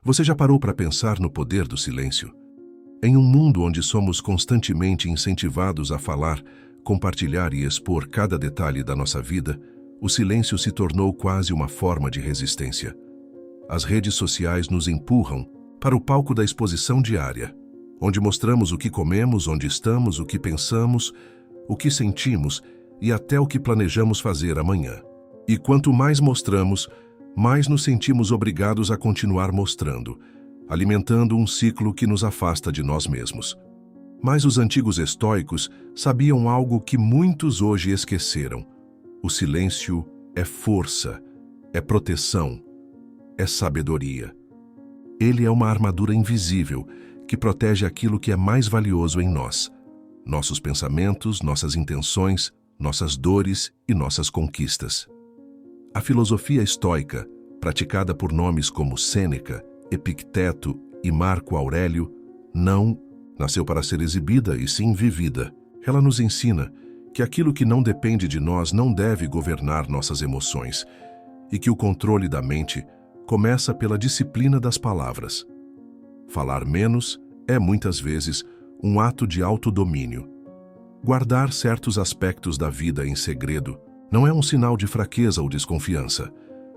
Você já parou para pensar no poder do silêncio? Em um mundo onde somos constantemente incentivados a falar, compartilhar e expor cada detalhe da nossa vida, o silêncio se tornou quase uma forma de resistência. As redes sociais nos empurram para o palco da exposição diária, onde mostramos o que comemos, onde estamos, o que pensamos, o que sentimos e até o que planejamos fazer amanhã. E quanto mais mostramos, mais nos sentimos obrigados a continuar mostrando, alimentando um ciclo que nos afasta de nós mesmos. Mas os antigos estoicos sabiam algo que muitos hoje esqueceram. O silêncio é força, é proteção, é sabedoria. Ele é uma armadura invisível que protege aquilo que é mais valioso em nós: nossos pensamentos, nossas intenções, nossas dores e nossas conquistas. A filosofia estoica, praticada por nomes como Sêneca, Epicteto e Marco Aurélio, não nasceu para ser exibida e sim vivida. Ela nos ensina que aquilo que não depende de nós não deve governar nossas emoções e que o controle da mente começa pela disciplina das palavras. Falar menos é, muitas vezes, um ato de autodomínio. Guardar certos aspectos da vida em segredo não é um sinal de fraqueza ou desconfiança,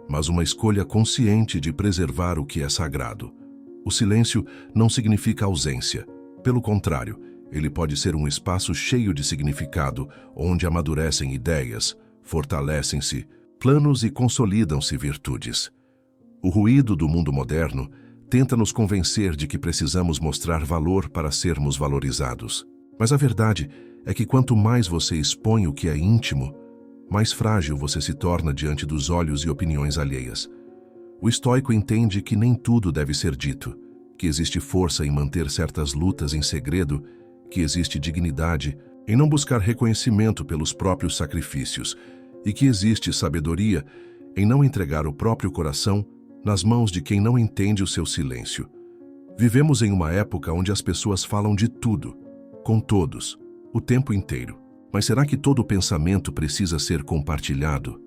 mas uma escolha consciente de preservar o que é sagrado. O silêncio não significa ausência. Pelo contrário, ele pode ser um espaço cheio de significado, onde amadurecem ideias, fortalecem-se planos e consolidam-se virtudes. O ruído do mundo moderno tenta nos convencer de que precisamos mostrar valor para sermos valorizados. Mas a verdade é que quanto mais você expõe o que é íntimo, mais frágil você se torna diante dos olhos e opiniões alheias. O estoico entende que nem tudo deve ser dito, que existe força em manter certas lutas em segredo, que existe dignidade em não buscar reconhecimento pelos próprios sacrifícios e que existe sabedoria em não entregar o próprio coração nas mãos de quem não entende o seu silêncio. Vivemos em uma época onde as pessoas falam de tudo, com todos, o tempo inteiro. Mas será que todo pensamento precisa ser compartilhado?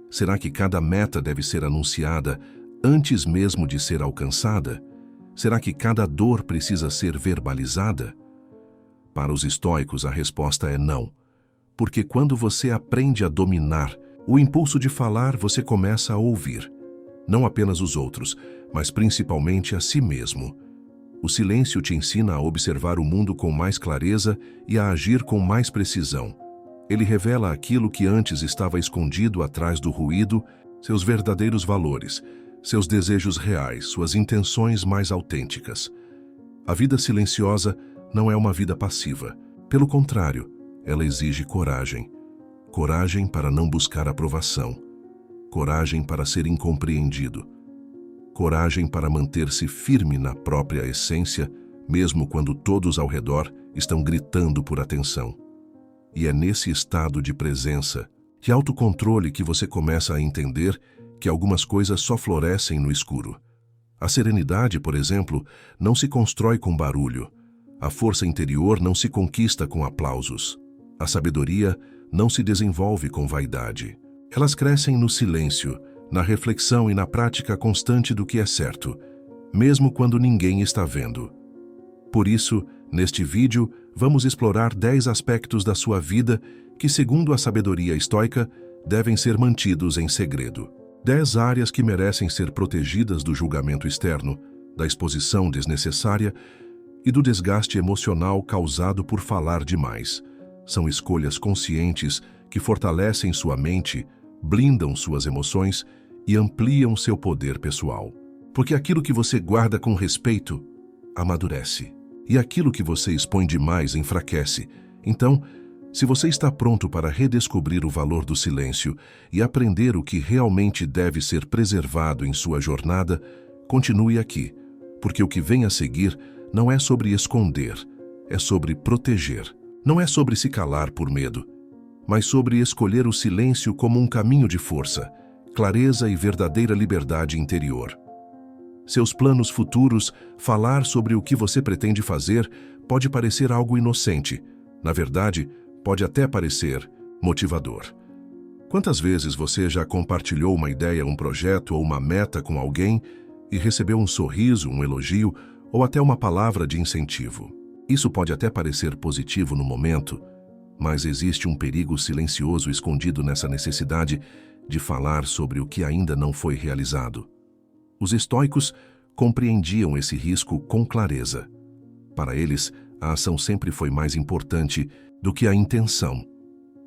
Será que cada meta deve ser anunciada antes mesmo de ser alcançada? Será que cada dor precisa ser verbalizada? Para os estoicos, a resposta é não. Porque quando você aprende a dominar o impulso de falar, você começa a ouvir. Não apenas os outros, mas principalmente a si mesmo. O silêncio te ensina a observar o mundo com mais clareza e a agir com mais precisão. Ele revela aquilo que antes estava escondido atrás do ruído, seus verdadeiros valores, seus desejos reais, suas intenções mais autênticas. A vida silenciosa não é uma vida passiva. Pelo contrário, ela exige coragem. Coragem para não buscar aprovação. Coragem para ser incompreendido. Coragem para manter-se firme na própria essência, mesmo quando todos ao redor estão gritando por atenção. E é nesse estado de presença, de autocontrole, que você começa a entender que algumas coisas só florescem no escuro. A serenidade, por exemplo, não se constrói com barulho. A força interior não se conquista com aplausos. A sabedoria não se desenvolve com vaidade. Elas crescem no silêncio, na reflexão e na prática constante do que é certo, mesmo quando ninguém está vendo. Por isso, neste vídeo, vamos explorar 10 aspectos da sua vida que, segundo a sabedoria estoica, devem ser mantidos em segredo. 10 áreas que merecem ser protegidas do julgamento externo, da exposição desnecessária e do desgaste emocional causado por falar demais. São escolhas conscientes que fortalecem sua mente, blindam suas emoções e ampliam seu poder pessoal. Porque aquilo que você guarda com respeito amadurece. E aquilo que você expõe demais enfraquece. Então, se você está pronto para redescobrir o valor do silêncio e aprender o que realmente deve ser preservado em sua jornada, continue aqui, porque o que vem a seguir não é sobre esconder, é sobre proteger. Não é sobre se calar por medo, mas sobre escolher o silêncio como um caminho de força, clareza e verdadeira liberdade interior. Seus planos futuros, falar sobre o que você pretende fazer, pode parecer algo inocente. Na verdade, pode até parecer motivador. Quantas vezes você já compartilhou uma ideia, um projeto ou uma meta com alguém e recebeu um sorriso, um elogio ou até uma palavra de incentivo. Isso pode até parecer positivo no momento, mas existe um perigo silencioso escondido nessa necessidade de falar sobre o que ainda não foi realizado. Os estoicos compreendiam esse risco com clareza. Para eles, a ação sempre foi mais importante do que a intenção.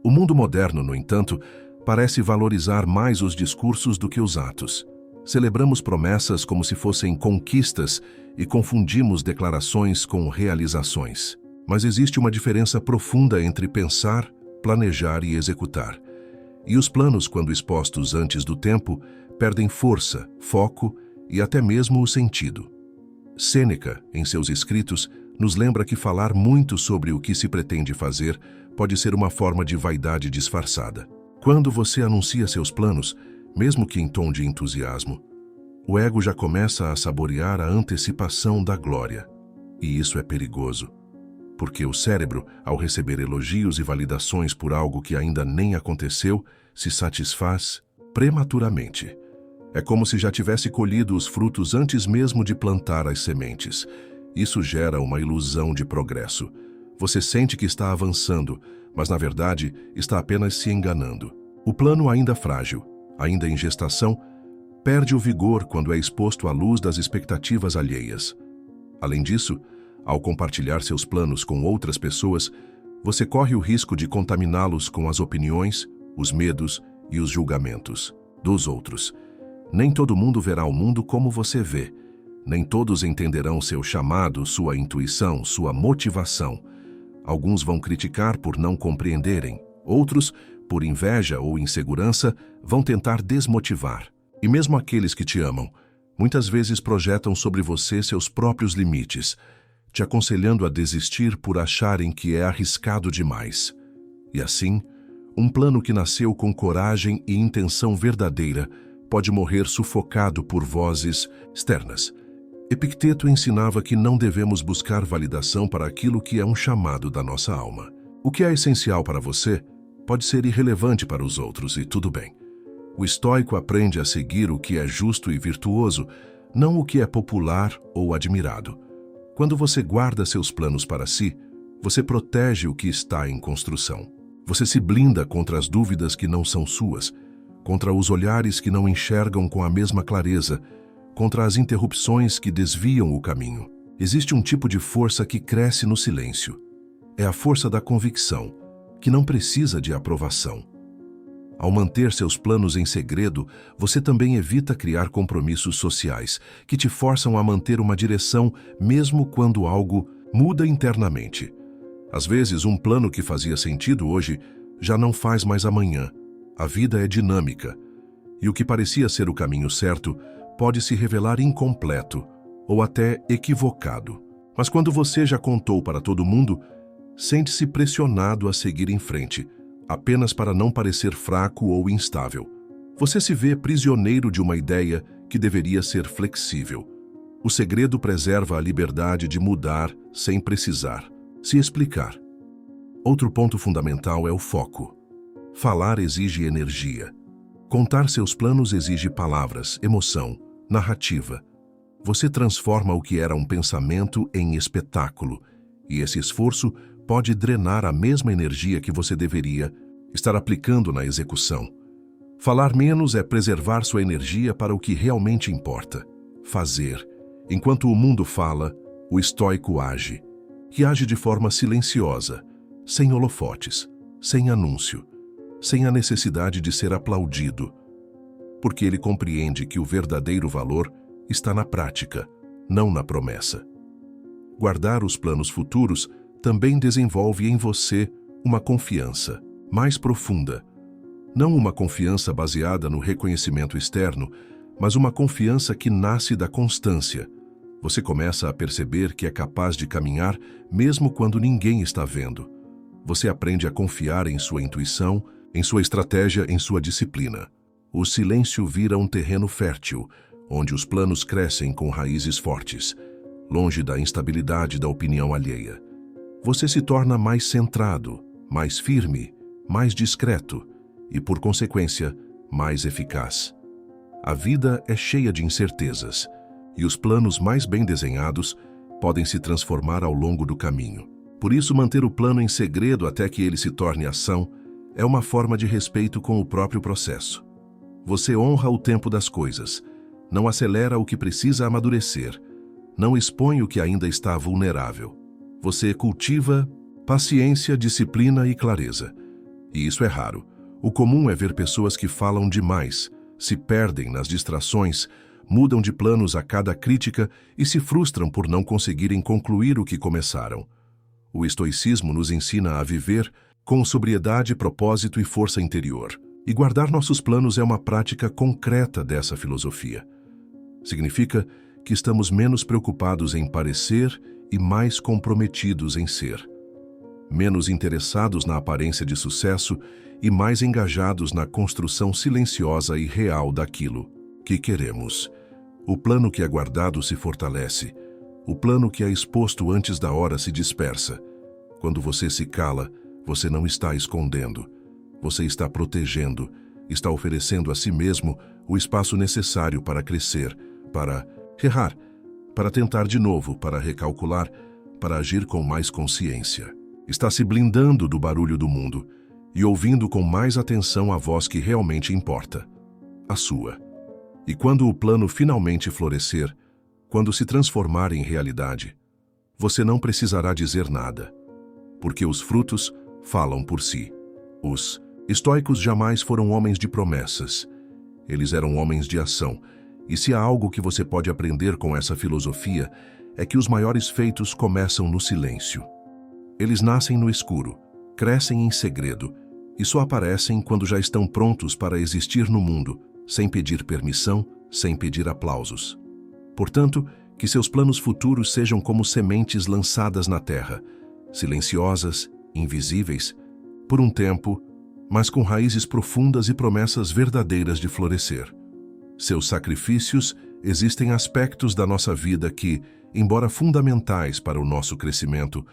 O mundo moderno, no entanto, parece valorizar mais os discursos do que os atos. Celebramos promessas como se fossem conquistas e confundimos declarações com realizações. Mas existe uma diferença profunda entre pensar, planejar e executar. E os planos, quando expostos antes do tempo, perdem força, foco e até mesmo o sentido. Sêneca, em seus escritos, nos lembra que falar muito sobre o que se pretende fazer pode ser uma forma de vaidade disfarçada. Quando você anuncia seus planos, mesmo que em tom de entusiasmo, o ego já começa a saborear a antecipação da glória. E isso é perigoso, porque o cérebro, ao receber elogios e validações por algo que ainda nem aconteceu, se satisfaz prematuramente. É como se já tivesse colhido os frutos antes mesmo de plantar as sementes. Isso gera uma ilusão de progresso. Você sente que está avançando, mas na verdade está apenas se enganando. O plano ainda frágil, ainda em gestação, perde o vigor quando é exposto à luz das expectativas alheias. Além disso, ao compartilhar seus planos com outras pessoas, você corre o risco de contaminá-los com as opiniões, os medos e os julgamentos dos outros. Nem todo mundo verá o mundo como você vê. Nem todos entenderão seu chamado, sua intuição, sua motivação. Alguns vão criticar por não compreenderem. Outros, por inveja ou insegurança, vão tentar desmotivar. E mesmo aqueles que te amam, muitas vezes projetam sobre você seus próprios limites, te aconselhando a desistir por acharem que é arriscado demais. E assim, um plano que nasceu com coragem e intenção verdadeira pode morrer sufocado por vozes externas. Epicteto ensinava que não devemos buscar validação para aquilo que é um chamado da nossa alma. O que é essencial para você pode ser irrelevante para os outros e tudo bem. O estoico aprende a seguir o que é justo e virtuoso, não o que é popular ou admirado. Quando você guarda seus planos para si, você protege o que está em construção. Você se blinda contra as dúvidas que não são suas, contra os olhares que não enxergam com a mesma clareza, contra as interrupções que desviam o caminho. Existe um tipo de força que cresce no silêncio. É a força da convicção, que não precisa de aprovação. Ao manter seus planos em segredo, você também evita criar compromissos sociais, que te forçam a manter uma direção mesmo quando algo muda internamente. Às vezes, um plano que fazia sentido hoje já não faz mais amanhã. A vida é dinâmica, e o que parecia ser o caminho certo pode se revelar incompleto ou até equivocado. Mas quando você já contou para todo mundo, sente-se pressionado a seguir em frente, apenas para não parecer fraco ou instável. Você se vê prisioneiro de uma ideia que deveria ser flexível. O segredo preserva a liberdade de mudar sem precisar se explicar. Outro ponto fundamental é o foco. Falar exige energia. Contar seus planos exige palavras, emoção, narrativa. Você transforma o que era um pensamento em espetáculo, e esse esforço pode drenar a mesma energia que você deveria estar aplicando na execução. Falar menos é preservar sua energia para o que realmente importa. Fazer. Enquanto o mundo fala, o estoico age. Que age de forma silenciosa, sem holofotes, sem anúncio, sem a necessidade de ser aplaudido. Porque ele compreende que o verdadeiro valor está na prática, não na promessa. Guardar os planos futuros também desenvolve em você uma confiança mais profunda. Não uma confiança baseada no reconhecimento externo, mas uma confiança que nasce da constância. Você começa a perceber que é capaz de caminhar mesmo quando ninguém está vendo. Você aprende a confiar em sua intuição, em sua estratégia, em sua disciplina. O silêncio vira um terreno fértil, onde os planos crescem com raízes fortes, longe da instabilidade da opinião alheia. Você se torna mais centrado, mais firme, mais discreto e, por consequência, mais eficaz. A vida é cheia de incertezas, e os planos mais bem desenhados podem se transformar ao longo do caminho. Por isso, manter o plano em segredo até que ele se torne ação é uma forma de respeito com o próprio processo. Você honra o tempo das coisas, não acelera o que precisa amadurecer, não expõe o que ainda está vulnerável. Você cultiva paciência, disciplina e clareza. E isso é raro. O comum é ver pessoas que falam demais, se perdem nas distrações, mudam de planos a cada crítica e se frustram por não conseguirem concluir o que começaram. O estoicismo nos ensina a viver com sobriedade, propósito e força interior. E guardar nossos planos é uma prática concreta dessa filosofia. Significa que estamos menos preocupados em parecer e mais comprometidos em ser. Menos interessados na aparência de sucesso e mais engajados na construção silenciosa e real daquilo que queremos. O plano que é guardado se fortalece. O plano que é exposto antes da hora se dispersa. Quando você se cala, você não está escondendo. Você está protegendo, está oferecendo a si mesmo o espaço necessário para crescer, para errar, para tentar de novo, para recalcular, para agir com mais consciência. Está se blindando do barulho do mundo e ouvindo com mais atenção a voz que realmente importa, a sua. E quando o plano finalmente florescer, quando se transformar em realidade, você não precisará dizer nada, porque os frutos falam por si. Os estoicos jamais foram homens de promessas. Eles eram homens de ação. E se há algo que você pode aprender com essa filosofia, é que os maiores feitos começam no silêncio. Eles nascem no escuro, crescem em segredo e só aparecem quando já estão prontos para existir no mundo, sem pedir permissão, sem pedir aplausos. Portanto, que seus planos futuros sejam como sementes lançadas na terra, silenciosas, invisíveis, por um tempo, mas com raízes profundas e promessas verdadeiras de florescer. Seus sacrifícios existem aspectos da nossa vida que, embora fundamentais para o nosso crescimento,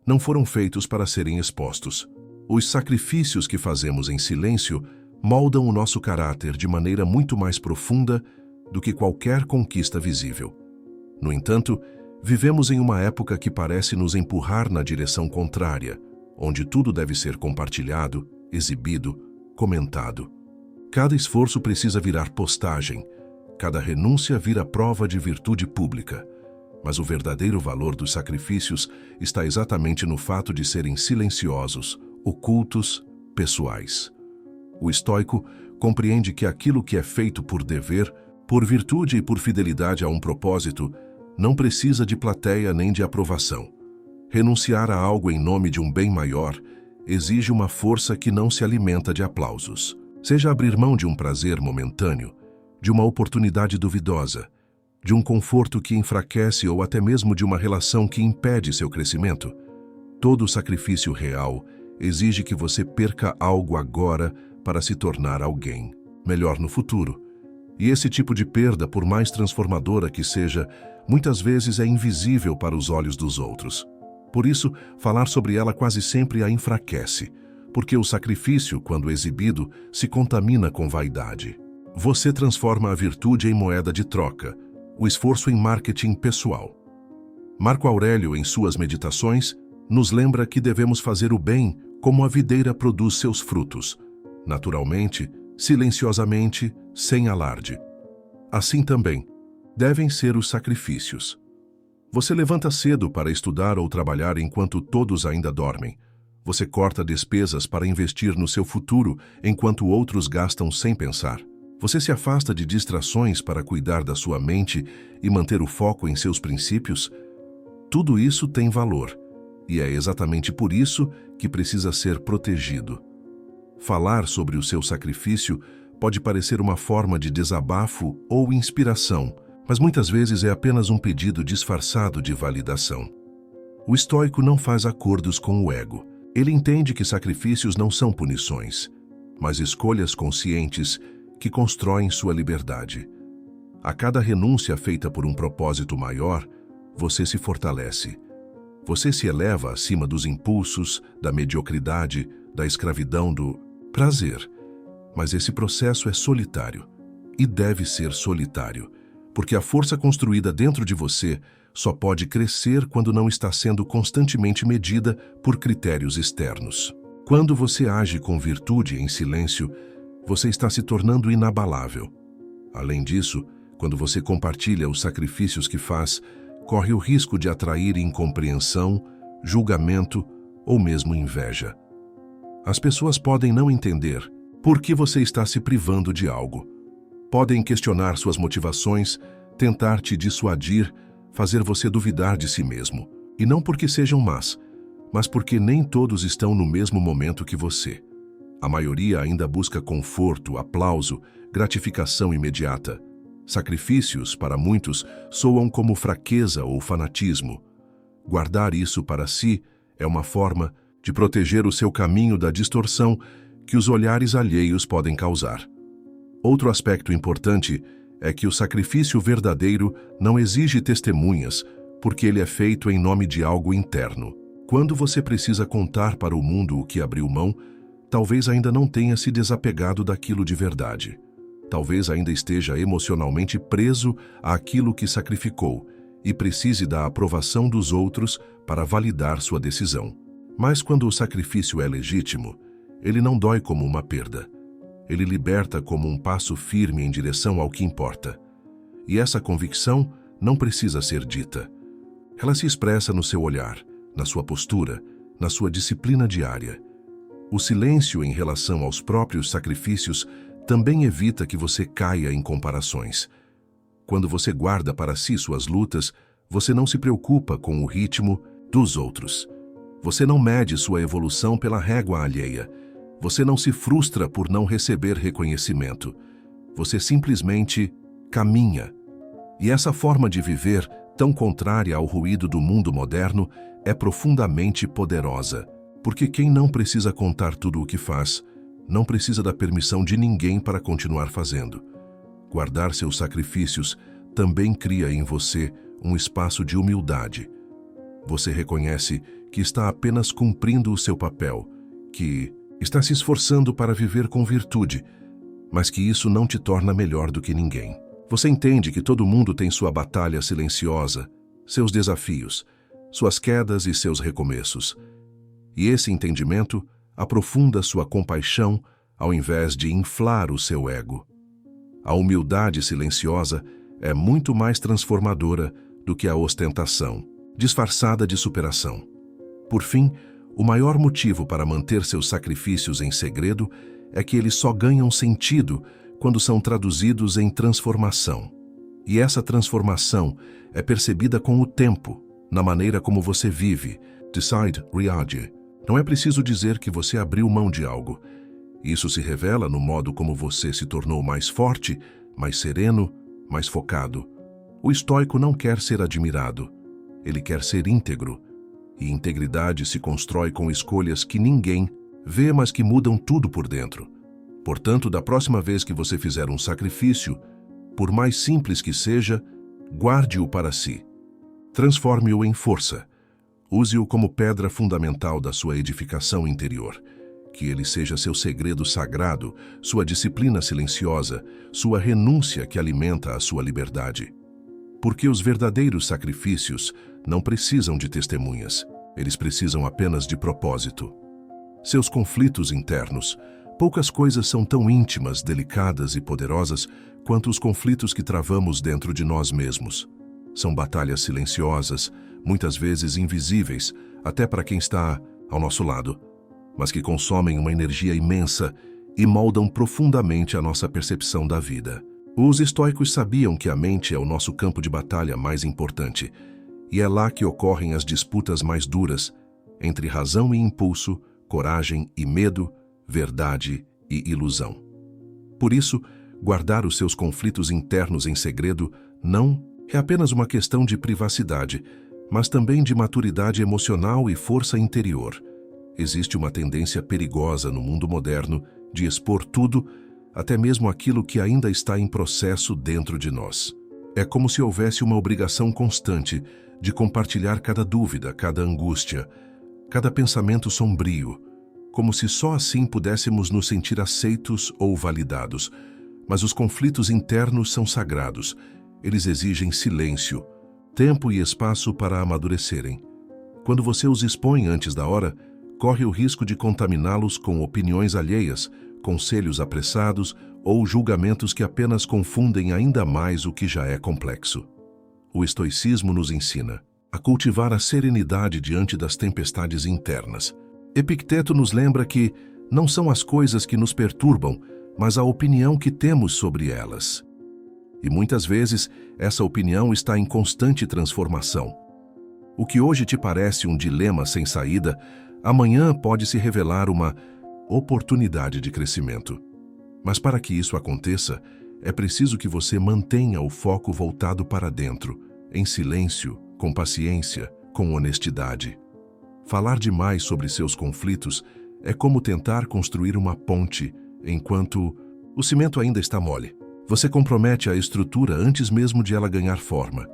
não foram feitos para serem expostos. Os sacrifícios que fazemos em silêncio moldam o nosso caráter de maneira muito mais profunda do que qualquer conquista visível. No entanto, vivemos em uma época que parece nos empurrar na direção contrária, onde tudo deve ser compartilhado, exibido, comentado. Cada esforço precisa virar postagem, cada renúncia vira prova de virtude pública. Mas o verdadeiro valor dos sacrifícios está exatamente no fato de serem silenciosos, ocultos, pessoais. O estoico compreende que aquilo que é feito por dever, por virtude e por fidelidade a um propósito, não precisa de plateia nem de aprovação. Renunciar a algo em nome de um bem maior exige uma força que não se alimenta de aplausos. Seja abrir mão de um prazer momentâneo, de uma oportunidade duvidosa, de um conforto que enfraquece ou até mesmo de uma relação que impede seu crescimento. Todo sacrifício real exige que você perca algo agora para se tornar alguém melhor no futuro. E esse tipo de perda, por mais transformadora que seja, muitas vezes é invisível para os olhos dos outros. Por isso, falar sobre ela quase sempre a enfraquece, porque o sacrifício, quando exibido, se contamina com vaidade. Você transforma a virtude em moeda de troca, o esforço em marketing pessoal. Marco Aurélio, em suas meditações, nos lembra que devemos fazer o bem como a videira produz seus frutos, naturalmente, silenciosamente, sem alarde. Assim também, devem ser os sacrifícios. Você levanta cedo para estudar ou trabalhar enquanto todos ainda dormem. Você corta despesas para investir no seu futuro enquanto outros gastam sem pensar. Você se afasta de distrações para cuidar da sua mente e manter o foco em seus princípios. Tudo isso tem valor, e é exatamente por isso que precisa ser protegido. Falar sobre o seu sacrifício pode parecer uma forma de desabafo ou inspiração, mas muitas vezes é apenas um pedido disfarçado de validação. O estoico não faz acordos com o ego. Ele entende que sacrifícios não são punições, mas escolhas conscientes que constroem sua liberdade. A cada renúncia feita por um propósito maior, você se fortalece. Você se eleva acima dos impulsos, da mediocridade, da escravidão, do prazer. Mas esse processo é solitário, e deve ser solitário. porque a força construída dentro de você só pode crescer quando não está sendo constantemente medida por critérios externos. Quando você age com virtude em silêncio, você está se tornando inabalável. Além disso, quando você compartilha os sacrifícios que faz, corre o risco de atrair incompreensão, julgamento ou mesmo inveja. As pessoas podem não entender por que você está se privando de algo. Podem questionar suas motivações, tentar te dissuadir, fazer você duvidar de si mesmo. E não porque sejam más, mas porque nem todos estão no mesmo momento que você. A maioria ainda busca conforto, aplauso, gratificação imediata. Sacrifícios, para muitos, soam como fraqueza ou fanatismo. Guardar isso para si é uma forma de proteger o seu caminho da distorção que os olhares alheios podem causar. Outro aspecto importante é que o sacrifício verdadeiro não exige testemunhas, porque ele é feito em nome de algo interno. Quando você precisa contar para o mundo o que abriu mão, talvez ainda não tenha se desapegado daquilo de verdade. Talvez ainda esteja emocionalmente preso àquilo que sacrificou e precise da aprovação dos outros para validar sua decisão. Mas quando o sacrifício é legítimo, ele não dói como uma perda. Ele liberta como um passo firme em direção ao que importa. E essa convicção não precisa ser dita. Ela se expressa no seu olhar, na sua postura, na sua disciplina diária. O silêncio em relação aos próprios sacrifícios também evita que você caia em comparações. Quando você guarda para si suas lutas, você não se preocupa com o ritmo dos outros. Você não mede sua evolução pela régua alheia. Você não se frustra por não receber reconhecimento. Você simplesmente caminha. E essa forma de viver, tão contrária ao ruído do mundo moderno, é profundamente poderosa. Porque quem não precisa contar tudo o que faz, não precisa da permissão de ninguém para continuar fazendo. Guardar seus sacrifícios também cria em você um espaço de humildade. Você reconhece que está apenas cumprindo o seu papel, que está se esforçando para viver com virtude, mas que isso não te torna melhor do que ninguém. Você entende que todo mundo tem sua batalha silenciosa, seus desafios, suas quedas e seus recomeços. E esse entendimento aprofunda sua compaixão ao invés de inflar o seu ego. A humildade silenciosa é muito mais transformadora do que a ostentação, disfarçada de superação. Por fim, o maior motivo para manter seus sacrifícios em segredo é que eles só ganham sentido quando são traduzidos em transformação. E essa transformação é percebida com o tempo, na maneira como você vive. Decide, reage. Não é preciso dizer que você abriu mão de algo. Isso se revela no modo como você se tornou mais forte, mais sereno, mais focado. O estoico não quer ser admirado. Ele quer ser íntegro. E integridade se constrói com escolhas que ninguém vê, mas que mudam tudo por dentro. Portanto, da próxima vez que você fizer um sacrifício, por mais simples que seja, guarde-o para si. Transforme-o em força. Use-o como pedra fundamental da sua edificação interior. Que ele seja seu segredo sagrado, sua disciplina silenciosa, sua renúncia que alimenta a sua liberdade. Porque os verdadeiros sacrifícios não precisam de testemunhas, eles precisam apenas de propósito. Seus conflitos internos, poucas coisas são tão íntimas, delicadas e poderosas quanto os conflitos que travamos dentro de nós mesmos. São batalhas silenciosas, muitas vezes invisíveis, até para quem está ao nosso lado, mas que consomem uma energia imensa e moldam profundamente a nossa percepção da vida. Os estoicos sabiam que a mente é o nosso campo de batalha mais importante, e é lá que ocorrem as disputas mais duras, entre razão e impulso, coragem e medo, verdade e ilusão. Por isso, guardar os seus conflitos internos em segredo não é apenas uma questão de privacidade, mas também de maturidade emocional e força interior. Existe uma tendência perigosa no mundo moderno de expor tudo, até mesmo aquilo que ainda está em processo dentro de nós. É como se houvesse uma obrigação constante de compartilhar cada dúvida, cada angústia, cada pensamento sombrio, como se só assim pudéssemos nos sentir aceitos ou validados. Mas os conflitos internos são sagrados. Eles exigem silêncio, tempo e espaço para amadurecerem. Quando você os expõe antes da hora, corre o risco de contaminá-los com opiniões alheias, conselhos apressados ou julgamentos que apenas confundem ainda mais o que já é complexo. O estoicismo nos ensina a cultivar a serenidade diante das tempestades internas. Epicteto nos lembra que não são as coisas que nos perturbam, mas a opinião que temos sobre elas. E muitas vezes, essa opinião está em constante transformação. O que hoje te parece um dilema sem saída, amanhã pode se revelar uma oportunidade de crescimento. Mas para que isso aconteça, é preciso que você mantenha o foco voltado para dentro, em silêncio, com paciência, com honestidade. Falar demais sobre seus conflitos é como tentar construir uma ponte enquanto o cimento ainda está mole. Você compromete a estrutura antes mesmo de ela ganhar forma.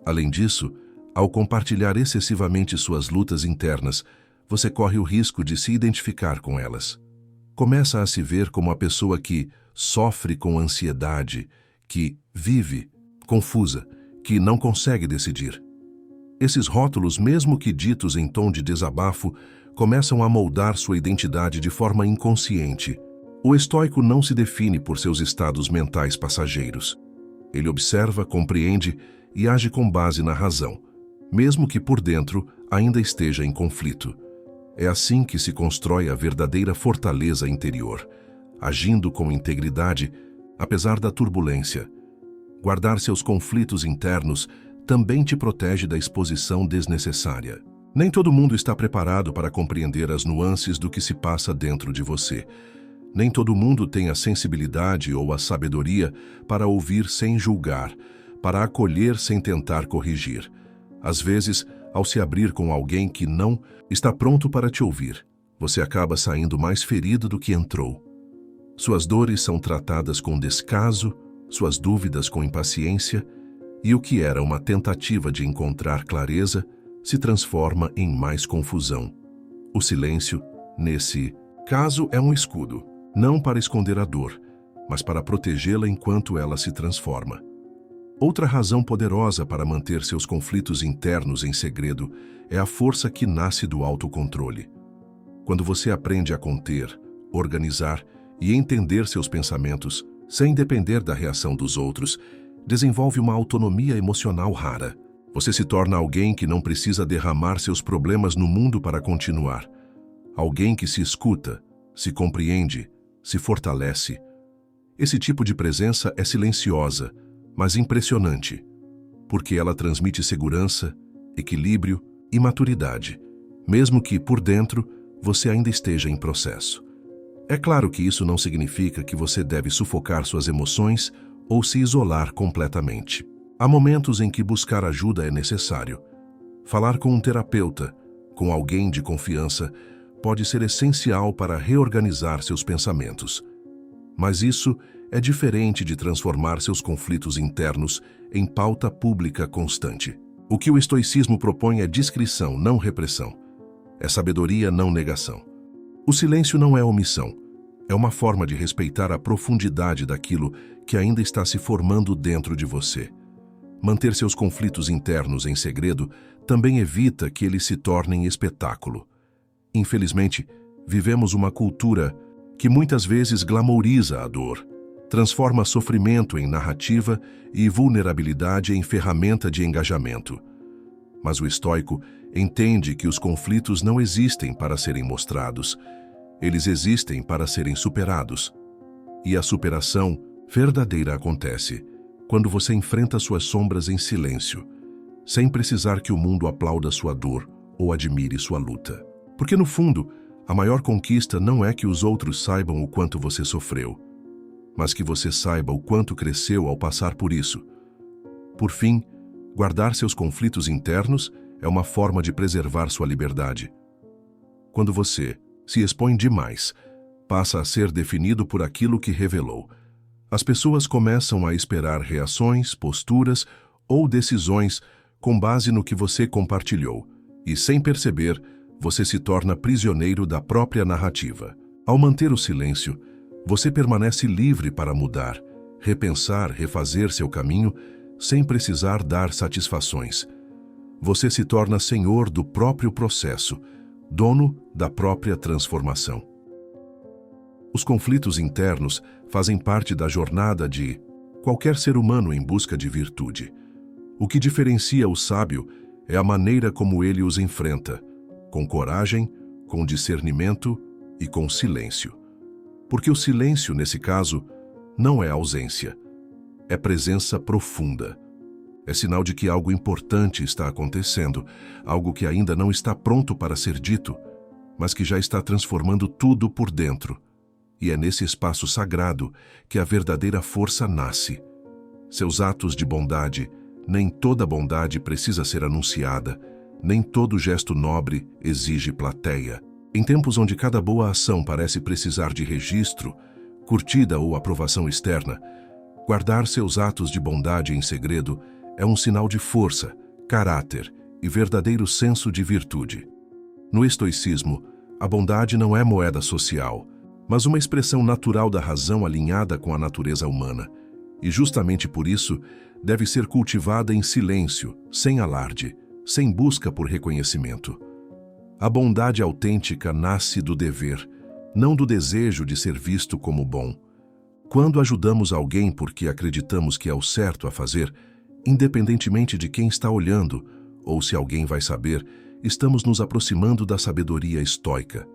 Além disso, ao compartilhar excessivamente suas lutas internas, você corre o risco de se identificar com elas. Começa a se ver como a pessoa que sofre com ansiedade, que vive confusa, que não consegue decidir. Esses rótulos, mesmo que ditos em tom de desabafo, começam a moldar sua identidade de forma inconsciente. O estoico não se define por seus estados mentais passageiros. Ele observa, compreende e age com base na razão, mesmo que por dentro ainda esteja em conflito. É assim que se constrói a verdadeira fortaleza interior, agindo com integridade, apesar da turbulência. Guardar seus conflitos internos também te protege da exposição desnecessária. Nem todo mundo está preparado para compreender as nuances do que se passa dentro de você. Nem todo mundo tem a sensibilidade ou a sabedoria para ouvir sem julgar, para acolher sem tentar corrigir. Às vezes, ao se abrir com alguém que não está pronto para te ouvir, você acaba saindo mais ferido do que entrou. Suas dores são tratadas com descaso, suas dúvidas com impaciência, e o que era uma tentativa de encontrar clareza se transforma em mais confusão. O silêncio, nesse caso, é um escudo, não para esconder a dor, mas para protegê-la enquanto ela se transforma. Outra razão poderosa para manter seus conflitos internos em segredo é a força que nasce do autocontrole. Quando você aprende a conter, organizar e entender seus pensamentos, sem depender da reação dos outros, desenvolve uma autonomia emocional rara. Você se torna alguém que não precisa derramar seus problemas no mundo para continuar. Alguém que se escuta, se compreende, se fortalece. Esse tipo de presença é silenciosa, mas impressionante, porque ela transmite segurança, equilíbrio e maturidade, mesmo que, por dentro, você ainda esteja em processo. É claro que isso não significa que você deve sufocar suas emoções ou se isolar completamente. Há momentos em que buscar ajuda é necessário. Falar com um terapeuta, com alguém de confiança, pode ser essencial para reorganizar seus pensamentos. Mas isso é diferente de transformar seus conflitos internos em pauta pública constante. O que o estoicismo propõe é discrição, não repressão. É sabedoria, não negação. O silêncio não é omissão. É uma forma de respeitar a profundidade daquilo que ainda está se formando dentro de você. Manter seus conflitos internos em segredo também evita que eles se tornem espetáculo. Infelizmente, vivemos uma cultura que muitas vezes glamouriza a dor, transforma sofrimento em narrativa e vulnerabilidade em ferramenta de engajamento. Mas o estoico entende que os conflitos não existem para serem mostrados, eles existem para serem superados. E a superação verdadeira acontece quando você enfrenta suas sombras em silêncio, sem precisar que o mundo aplauda sua dor ou admire sua luta. Porque, no fundo, a maior conquista não é que os outros saibam o quanto você sofreu, mas que você saiba o quanto cresceu ao passar por isso. Por fim, guardar seus conflitos internos é uma forma de preservar sua liberdade. Quando você se expõe demais, passa a ser definido por aquilo que revelou. As pessoas começam a esperar reações, posturas ou decisões com base no que você compartilhou, e, sem perceber, você se torna prisioneiro da própria narrativa. Ao manter o silêncio, você permanece livre para mudar, repensar, refazer seu caminho, sem precisar dar satisfações. Você se torna senhor do próprio processo, dono da própria transformação. Os conflitos internos fazem parte da jornada de qualquer ser humano em busca de virtude. O que diferencia o sábio é a maneira como ele os enfrenta, com coragem, com discernimento e com silêncio. Porque o silêncio, nesse caso, não é ausência, é presença profunda. É sinal de que algo importante está acontecendo, algo que ainda não está pronto para ser dito, mas que já está transformando tudo por dentro. E é nesse espaço sagrado que a verdadeira força nasce. Seus atos de bondade, nem toda bondade precisa ser anunciada, nem todo gesto nobre exige plateia. Em tempos onde cada boa ação parece precisar de registro, curtida ou aprovação externa, guardar seus atos de bondade em segredo é um sinal de força, caráter e verdadeiro senso de virtude. No estoicismo, a bondade não é moeda social, mas uma expressão natural da razão alinhada com a natureza humana, e justamente por isso deve ser cultivada em silêncio, sem alarde, sem busca por reconhecimento. A bondade autêntica nasce do dever, não do desejo de ser visto como bom. Quando ajudamos alguém porque acreditamos que é o certo a fazer, independentemente de quem está olhando ou se alguém vai saber, estamos nos aproximando da sabedoria estoica.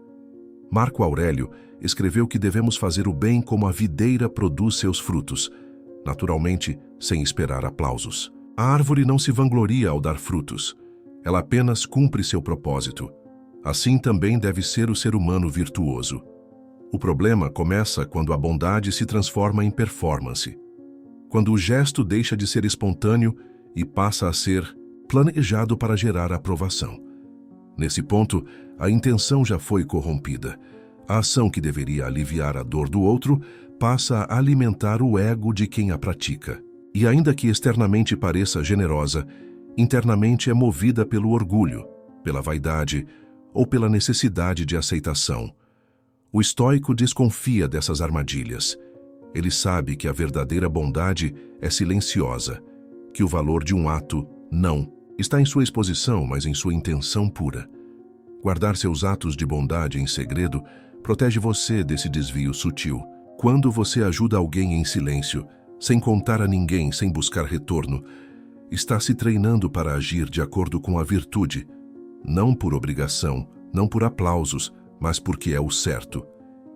Marco Aurélio escreveu que devemos fazer o bem como a videira produz seus frutos, naturalmente sem esperar aplausos. A árvore não se vangloria ao dar frutos, ela apenas cumpre seu propósito. Assim também deve ser o ser humano virtuoso. O problema começa quando a bondade se transforma em performance. Quando o gesto deixa de ser espontâneo e passa a ser planejado para gerar aprovação. Nesse ponto, a intenção já foi corrompida. A ação que deveria aliviar a dor do outro passa a alimentar o ego de quem a pratica. E ainda que externamente pareça generosa, internamente é movida pelo orgulho, pela vaidade ou pela necessidade de aceitação. O estoico desconfia dessas armadilhas. Ele sabe que a verdadeira bondade é silenciosa, que o valor de um ato não está em sua exposição, mas em sua intenção pura. Guardar seus atos de bondade em segredo protege você desse desvio sutil. Quando você ajuda alguém em silêncio, sem contar a ninguém, sem buscar retorno, está se treinando para agir de acordo com a virtude, não por obrigação, não por aplausos, mas porque é o certo.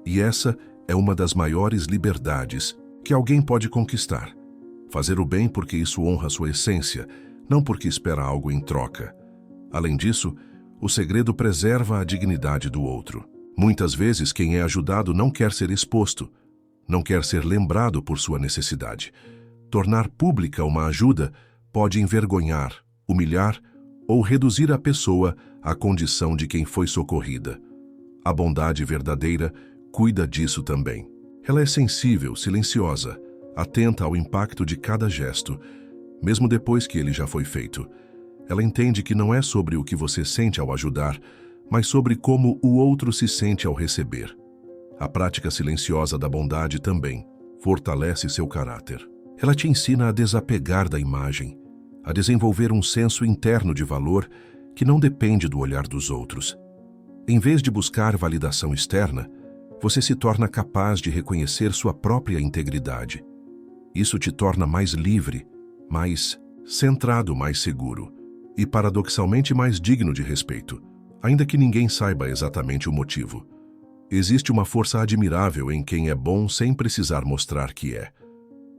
E essa é uma das maiores liberdades que alguém pode conquistar. Fazer o bem porque isso honra sua essência, não porque espera algo em troca. Além disso, o segredo preserva a dignidade do outro. Muitas vezes quem é ajudado não quer ser exposto, não quer ser lembrado por sua necessidade. Tornar pública uma ajuda pode envergonhar, humilhar ou reduzir a pessoa à condição de quem foi socorrida. A bondade verdadeira cuida disso também. Ela é sensível, silenciosa, atenta ao impacto de cada gesto, mesmo depois que ele já foi feito. Ela entende que não é sobre o que você sente ao ajudar, mas sobre como o outro se sente ao receber. A prática silenciosa da bondade também fortalece seu caráter. Ela te ensina a desapegar da imagem, a desenvolver um senso interno de valor que não depende do olhar dos outros. Em vez de buscar validação externa, você se torna capaz de reconhecer sua própria integridade. Isso te torna mais livre, mais centrado, mais seguro e, paradoxalmente, mais digno de respeito, ainda que ninguém saiba exatamente o motivo. Existe uma força admirável em quem é bom sem precisar mostrar que é.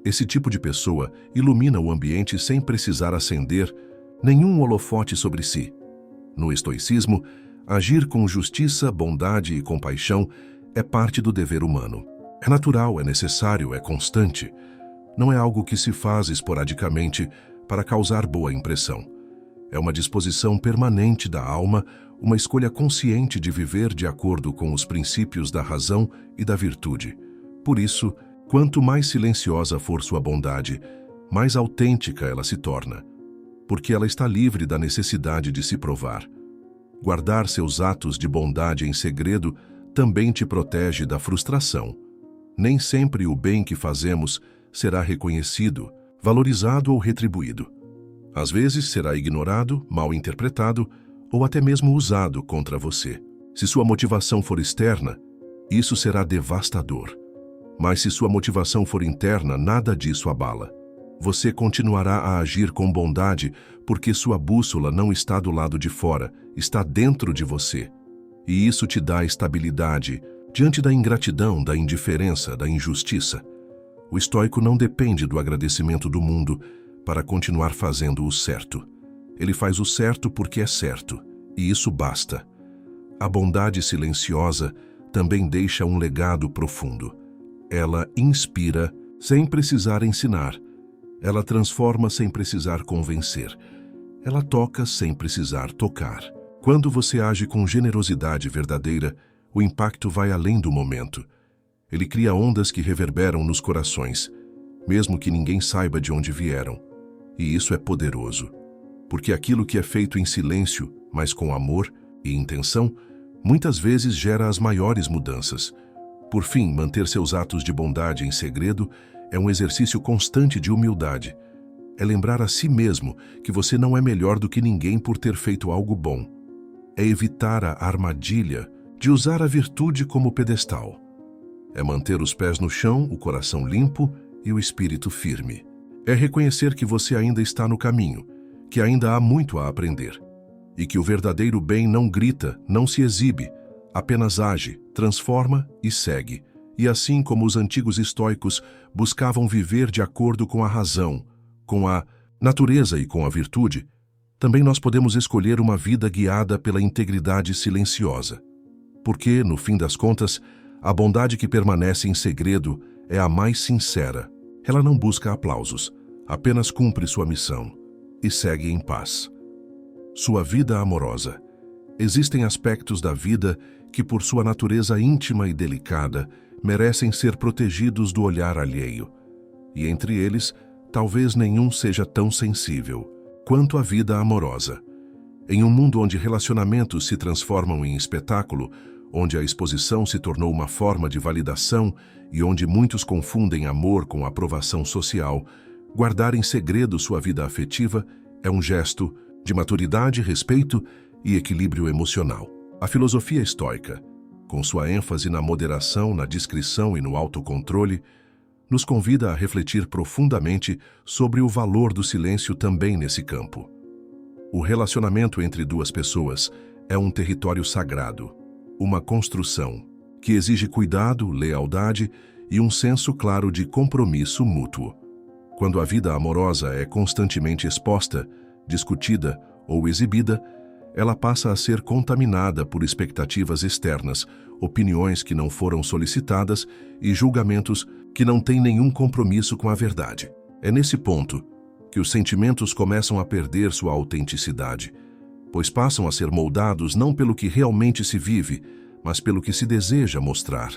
Esse tipo de pessoa ilumina o ambiente sem precisar acender nenhum holofote sobre si. No estoicismo, agir com justiça, bondade e compaixão é parte do dever humano. É natural, é necessário, é constante. Não é algo que se faz esporadicamente para causar boa impressão. É uma disposição permanente da alma, uma escolha consciente de viver de acordo com os princípios da razão e da virtude. Por isso, quanto mais silenciosa for sua bondade, mais autêntica ela se torna, porque ela está livre da necessidade de se provar. Guardar seus atos de bondade em segredo também te protege da frustração. Nem sempre o bem que fazemos será reconhecido, valorizado ou retribuído. Às vezes será ignorado, mal interpretado ou até mesmo usado contra você. Se sua motivação for externa, isso será devastador. Mas se sua motivação for interna, nada disso abala. Você continuará a agir com bondade porque sua bússola não está do lado de fora, está dentro de você. E isso te dá estabilidade diante da ingratidão, da indiferença, da injustiça. O estoico não depende do agradecimento do mundo para continuar fazendo o certo. Ele faz o certo porque é certo, e isso basta. A bondade silenciosa também deixa um legado profundo. Ela inspira sem precisar ensinar. Ela transforma sem precisar convencer. Ela toca sem precisar tocar. Quando você age com generosidade verdadeira, o impacto vai além do momento. Ele cria ondas que reverberam nos corações, mesmo que ninguém saiba de onde vieram. E isso é poderoso, porque aquilo que é feito em silêncio, mas com amor e intenção, muitas vezes gera as maiores mudanças. Por fim, manter seus atos de bondade em segredo é um exercício constante de humildade. É lembrar a si mesmo que você não é melhor do que ninguém por ter feito algo bom. É evitar a armadilha de usar a virtude como pedestal. É manter os pés no chão, o coração limpo e o espírito firme. É reconhecer que você ainda está no caminho, que ainda há muito a aprender. E que o verdadeiro bem não grita, não se exibe, apenas age, transforma e segue. E assim como os antigos estoicos buscavam viver de acordo com a razão, com a natureza e com a virtude, também nós podemos escolher uma vida guiada pela integridade silenciosa. Porque, no fim das contas, a bondade que permanece em segredo é a mais sincera. Ela não busca aplausos, apenas cumpre sua missão e segue em paz. Sua vida amorosa. Existem aspectos da vida que, por sua natureza íntima e delicada, merecem ser protegidos do olhar alheio. E entre eles, talvez nenhum seja tão sensível quanto a vida amorosa. Em um mundo onde relacionamentos se transformam em espetáculo, onde a exposição se tornou uma forma de validação e onde muitos confundem amor com aprovação social, guardar em segredo sua vida afetiva é um gesto de maturidade, respeito e equilíbrio emocional. A filosofia estoica, com sua ênfase na moderação, na discrição e no autocontrole, nos convida a refletir profundamente sobre o valor do silêncio também nesse campo. O relacionamento entre duas pessoas é um território sagrado, uma construção que exige cuidado, lealdade e um senso claro de compromisso mútuo. Quando a vida amorosa é constantemente exposta, discutida ou exibida, ela passa a ser contaminada por expectativas externas, opiniões que não foram solicitadas e julgamentos que não têm nenhum compromisso com a verdade. É nesse ponto que os sentimentos começam a perder sua autenticidade, pois passam a ser moldados não pelo que realmente se vive, mas pelo que se deseja mostrar.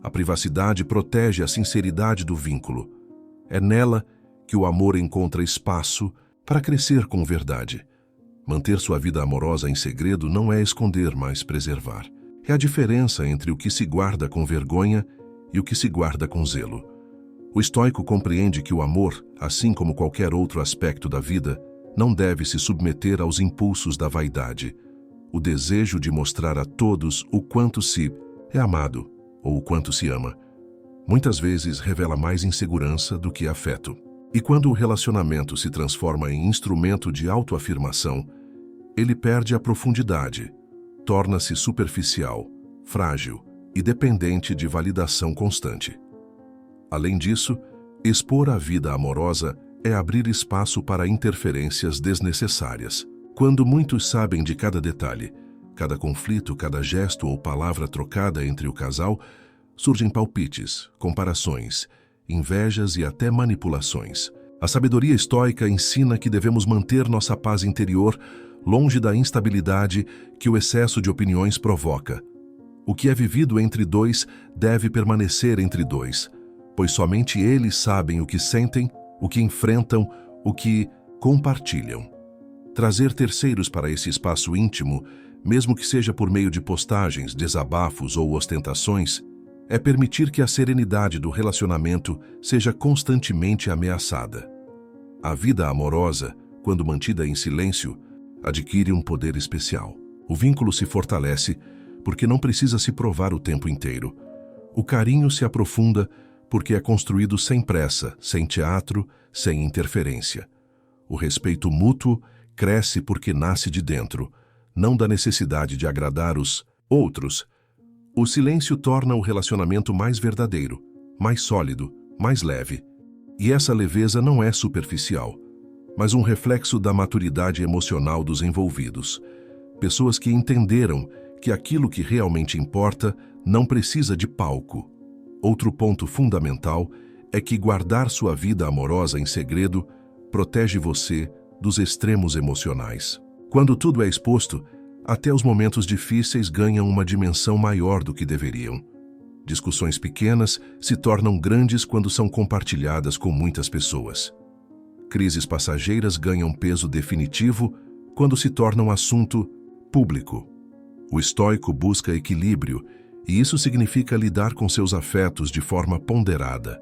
A privacidade protege a sinceridade do vínculo. É nela que o amor encontra espaço para crescer com verdade. Manter sua vida amorosa em segredo não é esconder, mas preservar. É a diferença entre o que se guarda com vergonha e o que se guarda com zelo. O estoico compreende que o amor, assim como qualquer outro aspecto da vida, não deve se submeter aos impulsos da vaidade, o desejo de mostrar a todos o quanto se é amado ou o quanto se ama. Muitas vezes revela mais insegurança do que afeto. E quando o relacionamento se transforma em instrumento de autoafirmação, ele perde a profundidade, torna-se superficial, frágil e dependente de validação constante. Além disso, expor a vida amorosa é abrir espaço para interferências desnecessárias. Quando muitos sabem de cada detalhe, cada conflito, cada gesto ou palavra trocada entre o casal, surgem palpites, comparações, invejas e até manipulações. A sabedoria estoica ensina que devemos manter nossa paz interior longe da instabilidade que o excesso de opiniões provoca. O que é vivido entre dois deve permanecer entre dois, pois somente eles sabem o que sentem, o que enfrentam, o que compartilham. Trazer terceiros para esse espaço íntimo, mesmo que seja por meio de postagens, desabafos ou ostentações, é permitir que a serenidade do relacionamento seja constantemente ameaçada. A vida amorosa, quando mantida em silêncio, adquire um poder especial. O vínculo se fortalece porque não precisa se provar o tempo inteiro. O carinho se aprofunda porque é construído sem pressa, sem teatro, sem interferência. O respeito mútuo cresce porque nasce de dentro, não da necessidade de agradar os outros. O silêncio torna o relacionamento mais verdadeiro, mais sólido, mais leve. E essa leveza não é superficial, mas um reflexo da maturidade emocional dos envolvidos. Pessoas que entenderam que aquilo que realmente importa não precisa de palco. Outro ponto fundamental é que guardar sua vida amorosa em segredo protege você dos extremos emocionais. Quando tudo é exposto, até os momentos difíceis ganham uma dimensão maior do que deveriam. Discussões pequenas se tornam grandes quando são compartilhadas com muitas pessoas. Crises passageiras ganham peso definitivo quando se tornam assunto público. O estoico busca equilíbrio, e isso significa lidar com seus afetos de forma ponderada.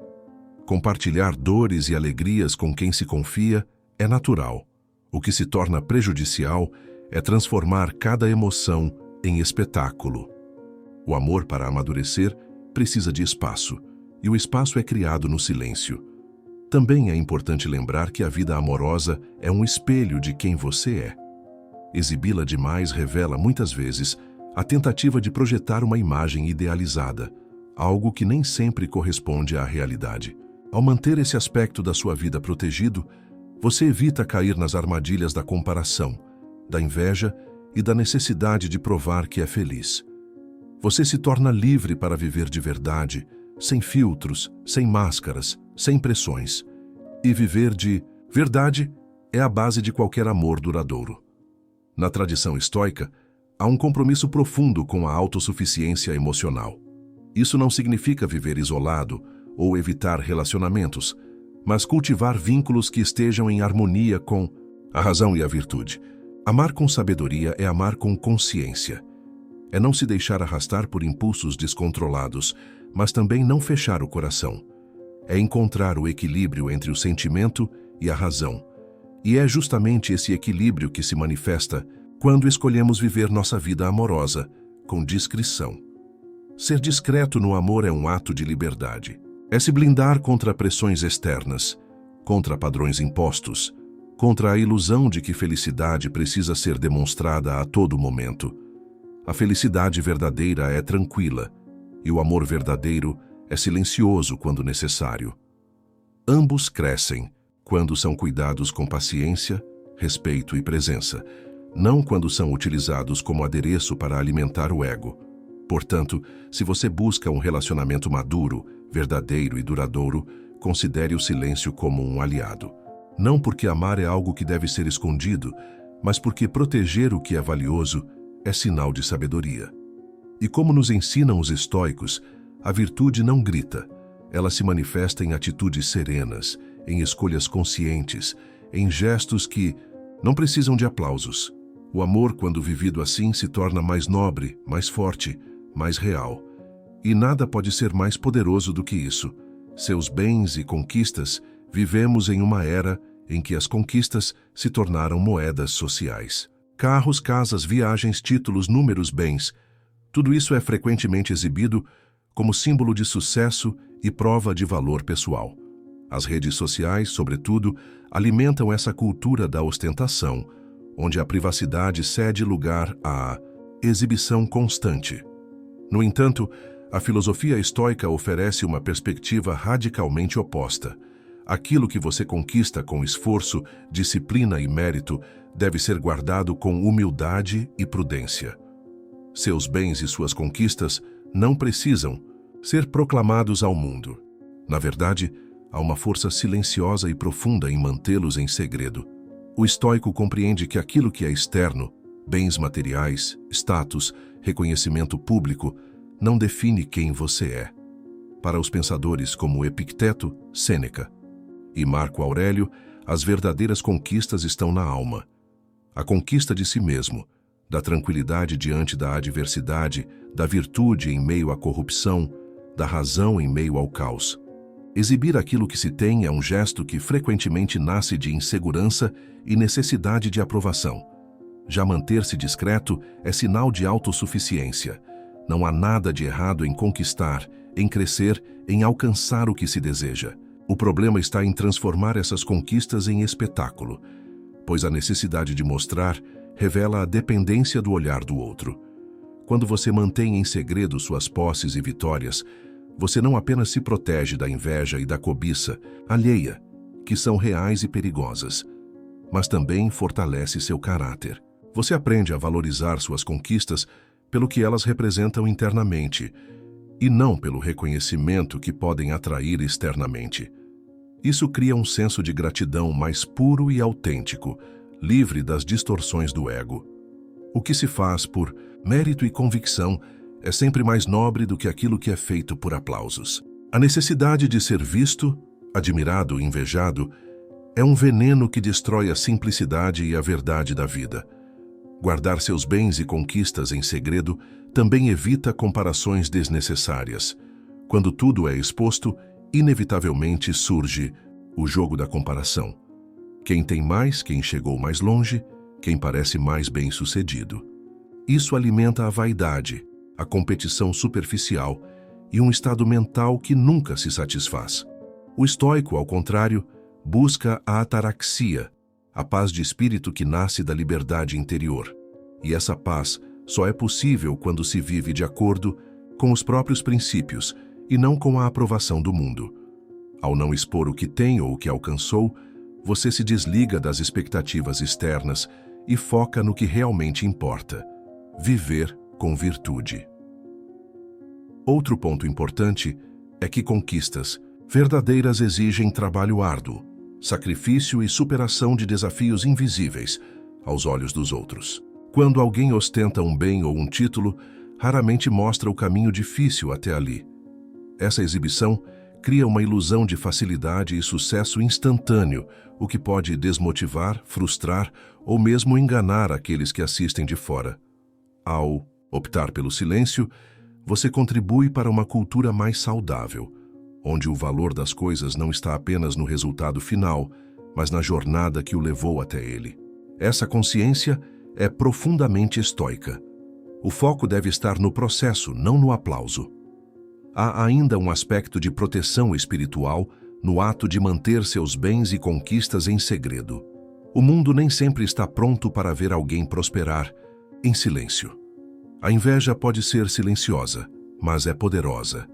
Compartilhar dores e alegrias com quem se confia é natural. O que se torna prejudicial é transformar cada emoção em espetáculo. O amor, para amadurecer, precisa de espaço, e o espaço é criado no silêncio. Também é importante lembrar que a vida amorosa é um espelho de quem você é. Exibi-la demais revela, muitas vezes, a tentativa de projetar uma imagem idealizada, algo que nem sempre corresponde à realidade. Ao manter esse aspecto da sua vida protegido, você evita cair nas armadilhas da comparação, da inveja e da necessidade de provar que é feliz. Você se torna livre para viver de verdade, sem filtros, sem máscaras, sem pressões. E viver de verdade é a base de qualquer amor duradouro. Na tradição estoica, há um compromisso profundo com a autossuficiência emocional. Isso não significa viver isolado ou evitar relacionamentos, mas cultivar vínculos que estejam em harmonia com a razão e a virtude. Amar com sabedoria é amar com consciência. É não se deixar arrastar por impulsos descontrolados, mas também não fechar o coração. É encontrar o equilíbrio entre o sentimento e a razão. E é justamente esse equilíbrio que se manifesta quando escolhemos viver nossa vida amorosa com discrição. Ser discreto no amor é um ato de liberdade. É se blindar contra pressões externas, contra padrões impostos, contra a ilusão de que felicidade precisa ser demonstrada a todo momento. A felicidade verdadeira é tranquila, e o amor verdadeiro é silencioso quando necessário. Ambos crescem quando são cuidados com paciência, respeito e presença, não quando são utilizados como adereço para alimentar o ego. Portanto, se você busca um relacionamento maduro, verdadeiro e duradouro, considere o silêncio como um aliado. Não porque amar é algo que deve ser escondido, mas porque proteger o que é valioso é sinal de sabedoria. E como nos ensinam os estoicos, a virtude não grita. Ela se manifesta em atitudes serenas, em escolhas conscientes, em gestos que não precisam de aplausos. O amor, quando vivido assim, se torna mais nobre, mais forte, mais real. E nada pode ser mais poderoso do que isso. Seus bens e conquistas, vivemos em uma era em que as conquistas se tornaram moedas sociais. Carros, casas, viagens, títulos, números, bens. Tudo isso é frequentemente exibido como símbolo de sucesso e prova de valor pessoal. As redes sociais, sobretudo, alimentam essa cultura da ostentação, onde a privacidade cede lugar à exibição constante. No entanto, a filosofia estoica oferece uma perspectiva radicalmente oposta. Aquilo que você conquista com esforço, disciplina e mérito deve ser guardado com humildade e prudência. Seus bens e suas conquistas não precisam ser proclamados ao mundo. Na verdade, há uma força silenciosa e profunda em mantê-los em segredo. O estoico compreende que aquilo que é externo, bens materiais, status, reconhecimento público, não define quem você é. Para os pensadores como Epicteto, Sêneca e Marco Aurélio, as verdadeiras conquistas estão na alma. A conquista de si mesmo, da tranquilidade diante da adversidade, da virtude em meio à corrupção, da razão em meio ao caos. Exibir aquilo que se tem é um gesto que frequentemente nasce de insegurança e necessidade de aprovação. Já manter-se discreto é sinal de autossuficiência. Não há nada de errado em conquistar, em crescer, em alcançar o que se deseja. O problema está em transformar essas conquistas em espetáculo, pois a necessidade de mostrar revela a dependência do olhar do outro. Quando você mantém em segredo suas posses e vitórias, você não apenas se protege da inveja e da cobiça alheia, que são reais e perigosas, mas também fortalece seu caráter. Você aprende a valorizar suas conquistas pelo que elas representam internamente, e não pelo reconhecimento que podem atrair externamente. Isso cria um senso de gratidão mais puro e autêntico, livre das distorções do ego. O que se faz por mérito e convicção é sempre mais nobre do que aquilo que é feito por aplausos. A necessidade de ser visto, admirado, invejado, é um veneno que destrói a simplicidade e a verdade da vida. Guardar seus bens e conquistas em segredo também evita comparações desnecessárias. Quando tudo é exposto, inevitavelmente surge o jogo da comparação. Quem tem mais, quem chegou mais longe, quem parece mais bem-sucedido. Isso alimenta a vaidade, a competição superficial e um estado mental que nunca se satisfaz. O estoico, ao contrário, busca a ataraxia, a paz de espírito que nasce da liberdade interior. E essa paz só é possível quando se vive de acordo com os próprios princípios e não com a aprovação do mundo. Ao não expor o que tem ou o que alcançou, você se desliga das expectativas externas e foca no que realmente importa: viver com virtude. Outro ponto importante é que conquistas verdadeiras exigem trabalho árduo, sacrifício e superação de desafios invisíveis aos olhos dos outros. Quando alguém ostenta um bem ou um título, raramente mostra o caminho difícil até ali. Essa exibição cria uma ilusão de facilidade e sucesso instantâneo, o que pode desmotivar, frustrar ou mesmo enganar aqueles que assistem de fora. Ao optar pelo silêncio, você contribui para uma cultura mais saudável, onde o valor das coisas não está apenas no resultado final, mas na jornada que o levou até ele. Essa consciência é profundamente estoica. O foco deve estar no processo, não no aplauso. Há ainda um aspecto de proteção espiritual no ato de manter seus bens e conquistas em segredo. O mundo nem sempre está pronto para ver alguém prosperar em silêncio. A inveja pode ser silenciosa, mas é poderosa.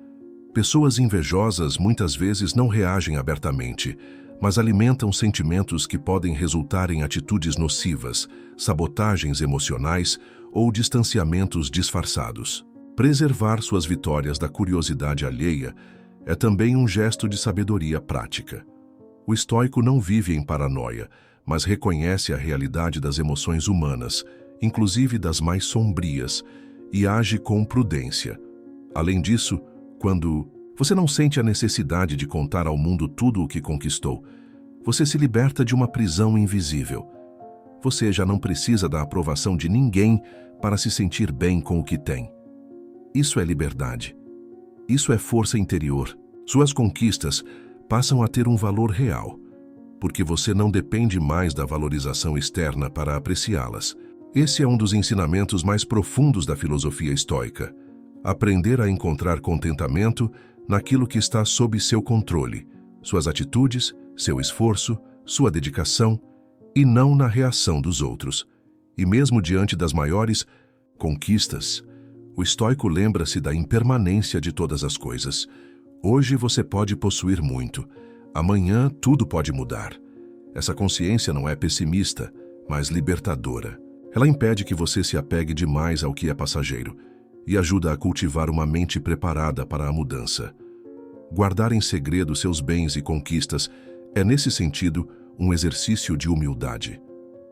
Pessoas invejosas muitas vezes não reagem abertamente, mas alimentam sentimentos que podem resultar em atitudes nocivas, sabotagens emocionais ou distanciamentos disfarçados. Preservar suas vitórias da curiosidade alheia é também um gesto de sabedoria prática. O estoico não vive em paranoia, mas reconhece a realidade das emoções humanas, inclusive das mais sombrias, e age com prudência. Além disso, quando você não sente a necessidade de contar ao mundo tudo o que conquistou, você se liberta de uma prisão invisível. Você já não precisa da aprovação de ninguém para se sentir bem com o que tem. Isso é liberdade. Isso é força interior. Suas conquistas passam a ter um valor real, porque você não depende mais da valorização externa para apreciá-las. Esse é um dos ensinamentos mais profundos da filosofia estoica. Aprender a encontrar contentamento naquilo que está sob seu controle, suas atitudes, seu esforço, sua dedicação, e não na reação dos outros. E mesmo diante das maiores conquistas, o estoico lembra-se da impermanência de todas as coisas. Hoje você pode possuir muito, amanhã tudo pode mudar. Essa consciência não é pessimista, mas libertadora. Ela impede que você se apegue demais ao que é passageiro e ajuda a cultivar uma mente preparada para a mudança. Guardar em segredo seus bens e conquistas é, nesse sentido, um exercício de humildade.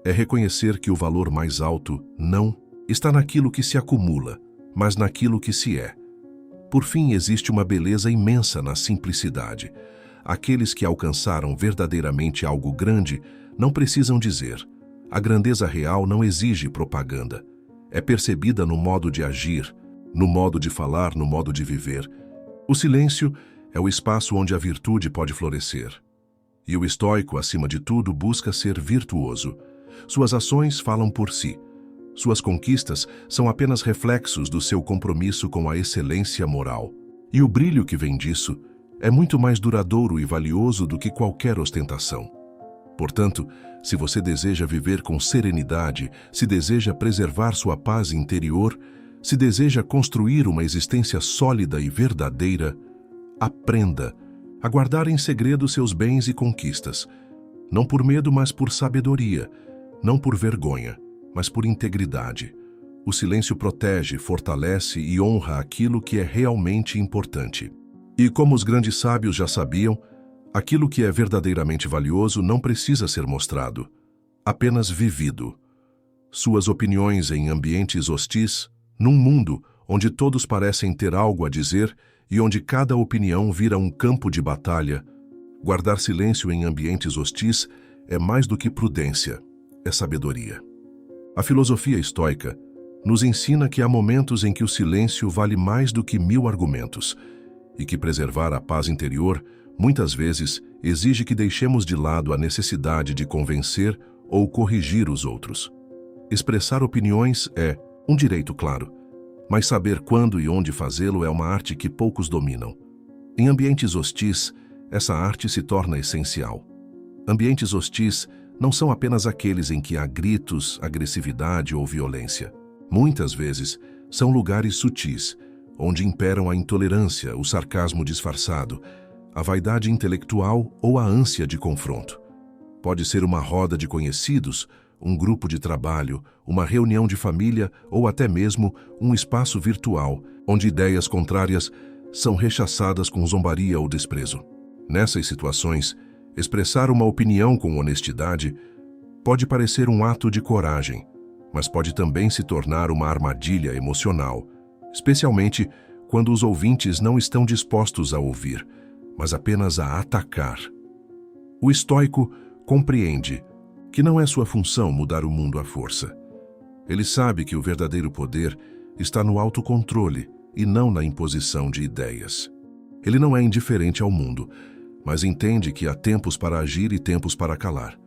É reconhecer que o valor mais alto não está naquilo que se acumula, mas naquilo que se é. Por fim, existe uma beleza imensa na simplicidade. Aqueles que alcançaram verdadeiramente algo grande não precisam dizer. A grandeza real não exige propaganda. É percebida no modo de agir, no modo de falar, no modo de viver. O silêncio É o espaço onde a virtude pode florescer. E o estoico, acima de tudo, busca ser virtuoso. Suas ações falam por si. Suas conquistas são apenas reflexos do seu compromisso com a excelência moral. E o brilho que vem disso é muito mais duradouro e valioso do que qualquer ostentação. Portanto, se você deseja viver com serenidade, se deseja preservar sua paz interior, se deseja construir uma existência sólida e verdadeira, aprenda a guardar em segredo seus bens e conquistas, não por medo, mas por sabedoria, não por vergonha, mas por integridade. O silêncio protege, fortalece e honra aquilo que é realmente importante. E como os grandes sábios já sabiam, aquilo que é verdadeiramente valioso não precisa ser mostrado, apenas vivido. Suas opiniões em ambientes hostis, num mundo onde todos parecem ter algo a dizer e onde cada opinião vira um campo de batalha, guardar silêncio em ambientes hostis é mais do que prudência, é sabedoria. A filosofia estoica nos ensina que há momentos em que o silêncio vale mais do que 1000 argumentos e que preservar a paz interior muitas vezes exige que deixemos de lado a necessidade de convencer ou corrigir os outros. Expressar opiniões é um direito, claro, mas saber quando e onde fazê-lo é uma arte que poucos dominam. Em ambientes hostis, essa arte se torna essencial. Ambientes hostis não são apenas aqueles em que há gritos, agressividade ou violência. Muitas vezes, são lugares sutis, onde imperam a intolerância, o sarcasmo disfarçado, a vaidade intelectual ou a ânsia de confronto. Pode ser uma roda de conhecidos, um grupo de trabalho, uma reunião de família ou até mesmo um espaço virtual, onde ideias contrárias são rechaçadas com zombaria ou desprezo. Nessas situações, expressar uma opinião com honestidade pode parecer um ato de coragem, mas pode também se tornar uma armadilha emocional, especialmente quando os ouvintes não estão dispostos a ouvir, mas apenas a atacar. O estoico compreende que não é sua função mudar o mundo à força. Ele sabe que o verdadeiro poder está no autocontrole e não na imposição de ideias. Ele não é indiferente ao mundo, mas entende que há tempos para agir e tempos para calar.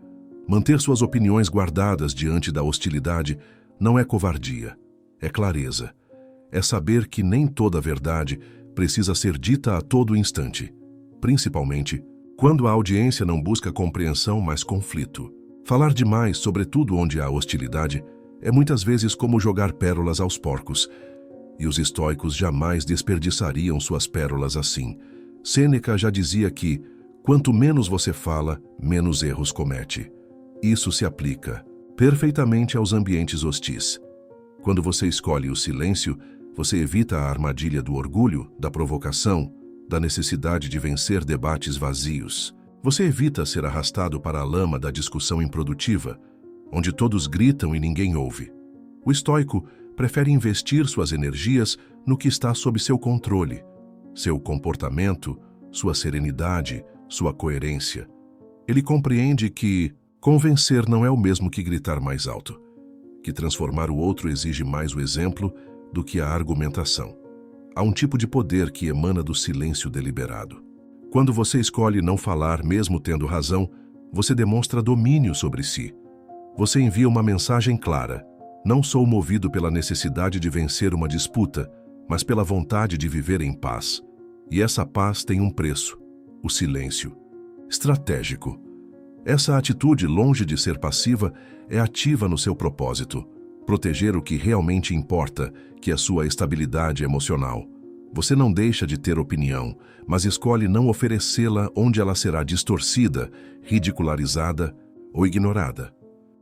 Manter suas opiniões guardadas diante da hostilidade não é covardia, é clareza. É saber que nem toda a verdade precisa ser dita a todo instante, principalmente quando a audiência não busca compreensão, mas conflito. Falar demais, sobretudo onde há hostilidade, é muitas vezes como jogar pérolas aos porcos, e os estoicos jamais desperdiçariam suas pérolas assim. Sêneca já dizia que, quanto menos você fala, menos erros comete. Isso se aplica perfeitamente aos ambientes hostis. Quando você escolhe o silêncio, você evita a armadilha do orgulho, da provocação, da necessidade de vencer debates vazios. Você evita ser arrastado para a lama da discussão improdutiva, onde todos gritam e ninguém ouve. O estoico prefere investir suas energias no que está sob seu controle, seu comportamento, sua serenidade, sua coerência. Ele compreende que convencer não é o mesmo que gritar mais alto, que transformar o outro exige mais o exemplo do que a argumentação. Há um tipo de poder que emana do silêncio deliberado. Quando você escolhe não falar mesmo tendo razão, você demonstra domínio sobre si. Você envia uma mensagem clara: não sou movido pela necessidade de vencer uma disputa, mas pela vontade de viver em paz. E essa paz tem um preço: o silêncio. Estratégico. Essa atitude, longe de ser passiva, é ativa no seu propósito: proteger o que realmente importa, que é a sua estabilidade emocional. Você não deixa de ter opinião, mas escolhe não oferecê-la onde ela será distorcida, ridicularizada ou ignorada.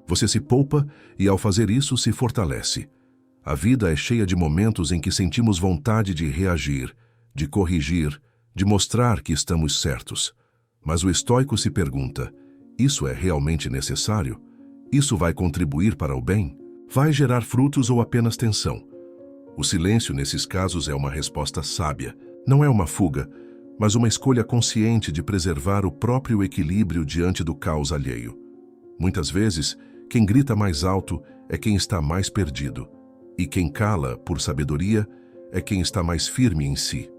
Você se poupa e, ao fazer isso, se fortalece. A vida é cheia de momentos em que sentimos vontade de reagir, de corrigir, de mostrar que estamos certos. Mas o estoico se pergunta: isso é realmente necessário? Isso vai contribuir para o bem? Vai gerar frutos ou apenas tensão? O silêncio, nesses casos, é uma resposta sábia. Não é uma fuga, mas uma escolha consciente de preservar o próprio equilíbrio diante do caos alheio. Muitas vezes, quem grita mais alto é quem está mais perdido, e quem cala, por sabedoria, é quem está mais firme em si.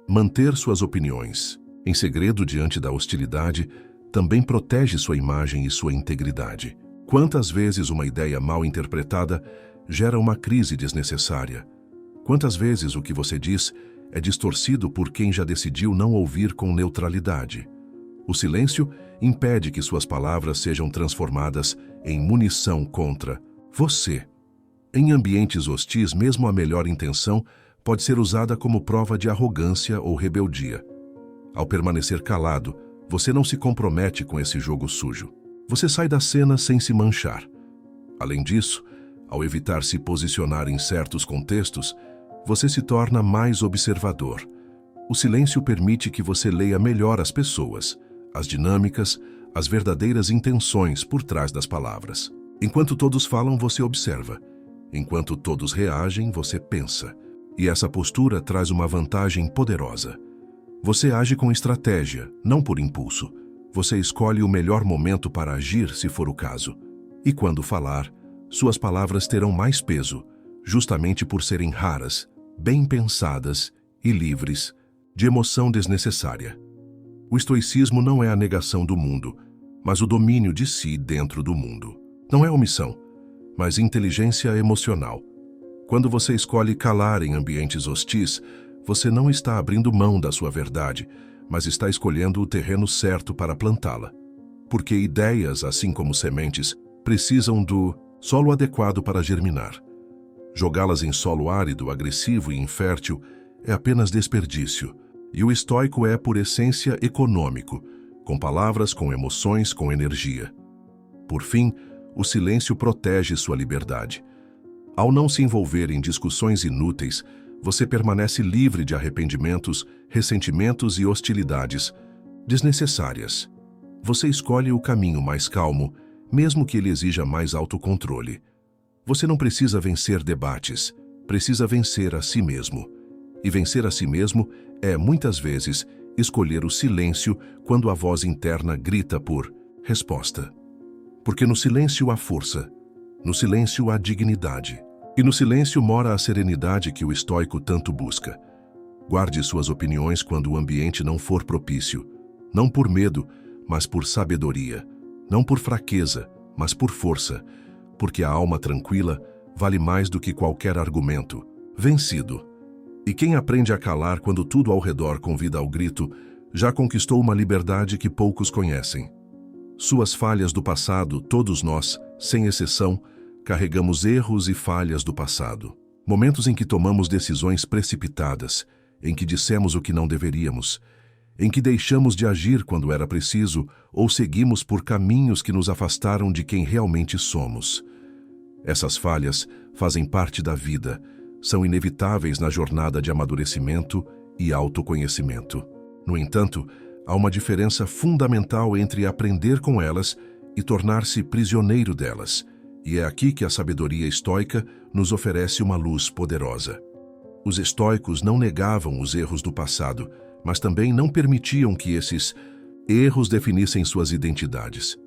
Manter suas opiniões em segredo diante da hostilidade também protege sua imagem e sua integridade. Quantas vezes uma ideia mal interpretada gera uma crise desnecessária? Quantas vezes o que você diz é distorcido por quem já decidiu não ouvir com neutralidade? O silêncio impede que suas palavras sejam transformadas em munição contra você. Em ambientes hostis, mesmo a melhor intenção pode ser usada como prova de arrogância ou rebeldia. Ao permanecer calado, você não se compromete com esse jogo sujo. Você sai da cena sem se manchar. Além disso, ao evitar se posicionar em certos contextos, você se torna mais observador. O silêncio permite que você leia melhor as pessoas, as dinâmicas, as verdadeiras intenções por trás das palavras. Enquanto todos falam, você observa. Enquanto todos reagem, você pensa. E essa postura traz uma vantagem poderosa. Você age com estratégia, não por impulso. Você escolhe o melhor momento para agir, se for o caso. E quando falar, suas palavras terão mais peso, justamente por serem raras, bem pensadas e livres de emoção desnecessária. O estoicismo não é a negação do mundo, mas o domínio de si dentro do mundo. Não é omissão, mas inteligência emocional. Quando você escolhe calar em ambientes hostis, você não está abrindo mão da sua verdade, mas está escolhendo o terreno certo para plantá-la. Porque ideias, assim como sementes, precisam do solo adequado para germinar. Jogá-las em solo árido, agressivo e infértil é apenas desperdício. E o estoico é, por essência, econômico, com palavras, com emoções, com energia. Por fim, o silêncio protege sua liberdade. Ao não se envolver em discussões inúteis, você permanece livre de arrependimentos, ressentimentos e hostilidades desnecessárias. Você escolhe o caminho mais calmo, mesmo que ele exija mais autocontrole. Você não precisa vencer debates, precisa vencer a si mesmo. E vencer a si mesmo é, muitas vezes, escolher o silêncio quando a voz interna grita por resposta. Porque no silêncio há força, no silêncio há dignidade. E no silêncio mora a serenidade que o estoico tanto busca. Guarde suas opiniões quando o ambiente não for propício, não por medo, mas por sabedoria, não por fraqueza, mas por força, porque a alma tranquila vale mais do que qualquer argumento vencido. E quem aprende a calar quando tudo ao redor convida ao grito, já conquistou uma liberdade que poucos conhecem. Suas falhas do passado, todos nós, sem exceção, carregamos erros e falhas do passado. Momentos em que tomamos decisões precipitadas, em que dissemos o que não deveríamos, em que deixamos de agir quando era preciso ou seguimos por caminhos que nos afastaram de quem realmente somos. Essas falhas fazem parte da vida, são inevitáveis na jornada de amadurecimento e autoconhecimento. No entanto, há uma diferença fundamental entre aprender com elas e tornar-se prisioneiro delas. E é aqui que a sabedoria estoica nos oferece uma luz poderosa. Os estoicos não negavam os erros do passado, mas também não permitiam que esses erros definissem suas identidades.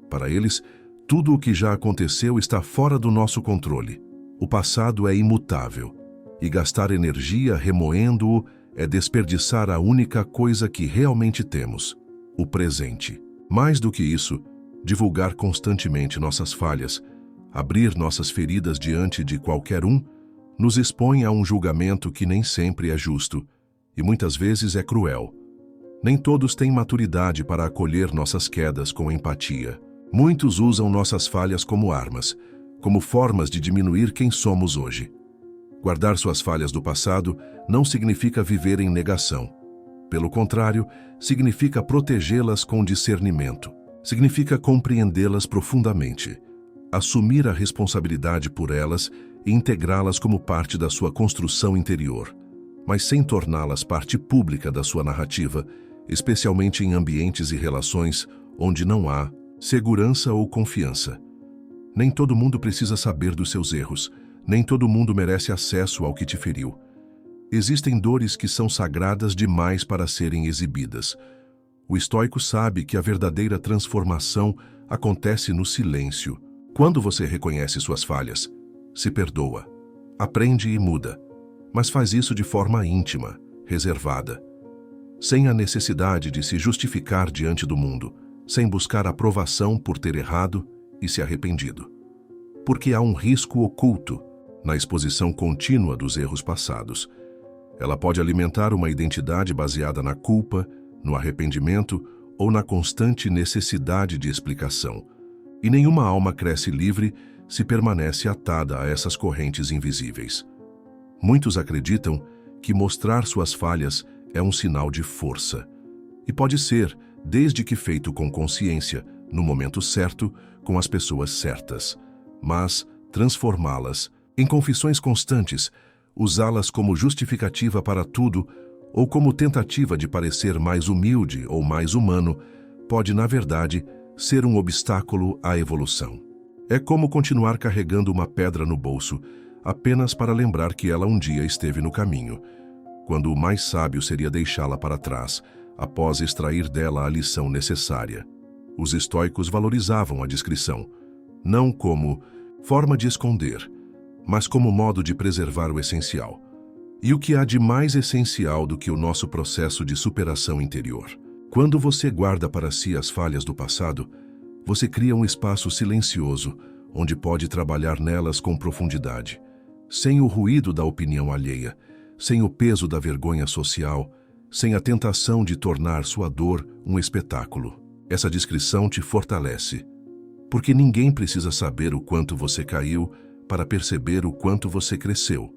Para eles, tudo o que já aconteceu está fora do nosso controle. O passado é imutável, e gastar energia remoendo-o é desperdiçar a única coisa que realmente temos, o presente. Mais do que isso, divulgar constantemente nossas falhas, abrir nossas feridas diante de qualquer um, nos expõe a um julgamento que nem sempre é justo e muitas vezes é cruel. Nem todos têm maturidade para acolher nossas quedas com empatia. Muitos usam nossas falhas como armas, como formas de diminuir quem somos hoje. Guardar suas falhas do passado não significa viver em negação. Pelo contrário, significa protegê-las com discernimento. Significa compreendê-las profundamente, assumir a responsabilidade por elas e integrá-las como parte da sua construção interior, mas sem torná-las parte pública da sua narrativa, especialmente em ambientes e relações onde não há segurança ou confiança. Nem todo mundo precisa saber dos seus erros, nem todo mundo merece acesso ao que te feriu. Existem dores que são sagradas demais para serem exibidas. O estoico sabe que a verdadeira transformação acontece no silêncio. Quando você reconhece suas falhas, se perdoa, aprende e muda, mas faz isso de forma íntima, reservada. sem a necessidade de se justificar diante do mundo, sem buscar aprovação por ter errado e se arrependido. Porque há um risco oculto na exposição contínua dos erros passados. Ela pode alimentar uma identidade baseada na culpa, no arrependimento ou na constante necessidade de explicação. E nenhuma alma cresce livre se permanece atada a essas correntes invisíveis. Muitos acreditam que mostrar suas falhas é um sinal de força. E pode ser, desde que feito com consciência, no momento certo, com as pessoas certas. Mas transformá-las em confissões constantes, usá-las como justificativa para tudo ou como tentativa de parecer mais humilde ou mais humano, pode, na verdade, ser um obstáculo à evolução. É como continuar carregando uma pedra no bolso, apenas para lembrar que ela um dia esteve no caminho, quando o mais sábio seria deixá-la para trás, após extrair dela a lição necessária. Os estoicos valorizavam a discrição, não como forma de esconder, mas como modo de preservar o essencial. E o que há de mais essencial do que o nosso processo de superação interior? Quando você guarda para si as falhas do passado, você cria um espaço silencioso, onde pode trabalhar nelas com profundidade, sem o ruído da opinião alheia, sem o peso da vergonha social, sem a tentação de tornar sua dor um espetáculo. Essa discrição te fortalece, porque ninguém precisa saber o quanto você caiu para perceber o quanto você cresceu.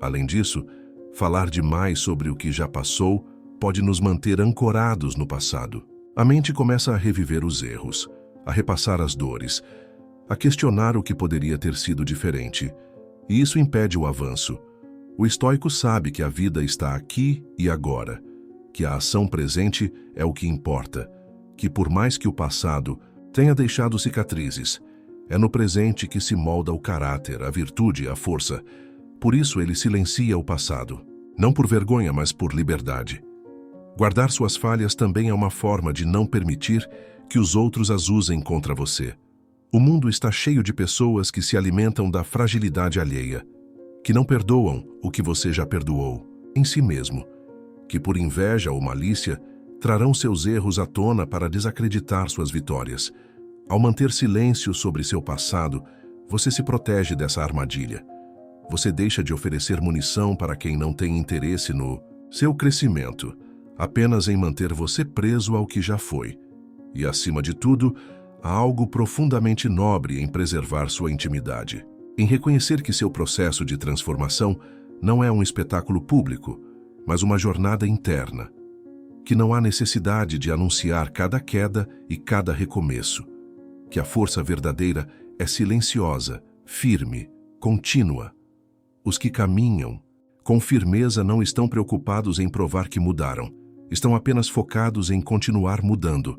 Além disso, falar demais sobre o que já passou pode nos manter ancorados no passado. A mente começa a reviver os erros, a repassar as dores, a questionar o que poderia ter sido diferente, e isso impede o avanço. O estoico sabe que a vida está aqui e agora, que a ação presente é o que importa, que por mais que o passado tenha deixado cicatrizes, é no presente que se molda o caráter, a virtude, a força. Por isso ele silencia o passado, não por vergonha, mas por liberdade. Guardar suas falhas também é uma forma de não permitir que os outros as usem contra você. O mundo está cheio de pessoas que se alimentam da fragilidade alheia, que não perdoam o que você já perdoou em si mesmo, que por inveja ou malícia trarão seus erros à tona para desacreditar suas vitórias. Ao manter silêncio sobre seu passado, você se protege dessa armadilha. Você deixa de oferecer munição para quem não tem interesse no seu crescimento, apenas em manter você preso ao que já foi. E, acima de tudo, há algo profundamente nobre em preservar sua intimidade, em reconhecer que seu processo de transformação não é um espetáculo público, mas uma jornada interna, que não há necessidade de anunciar cada queda e cada recomeço, que a força verdadeira é silenciosa, firme, contínua. Os que caminham com firmeza não estão preocupados em provar que mudaram, estão apenas focados em continuar mudando.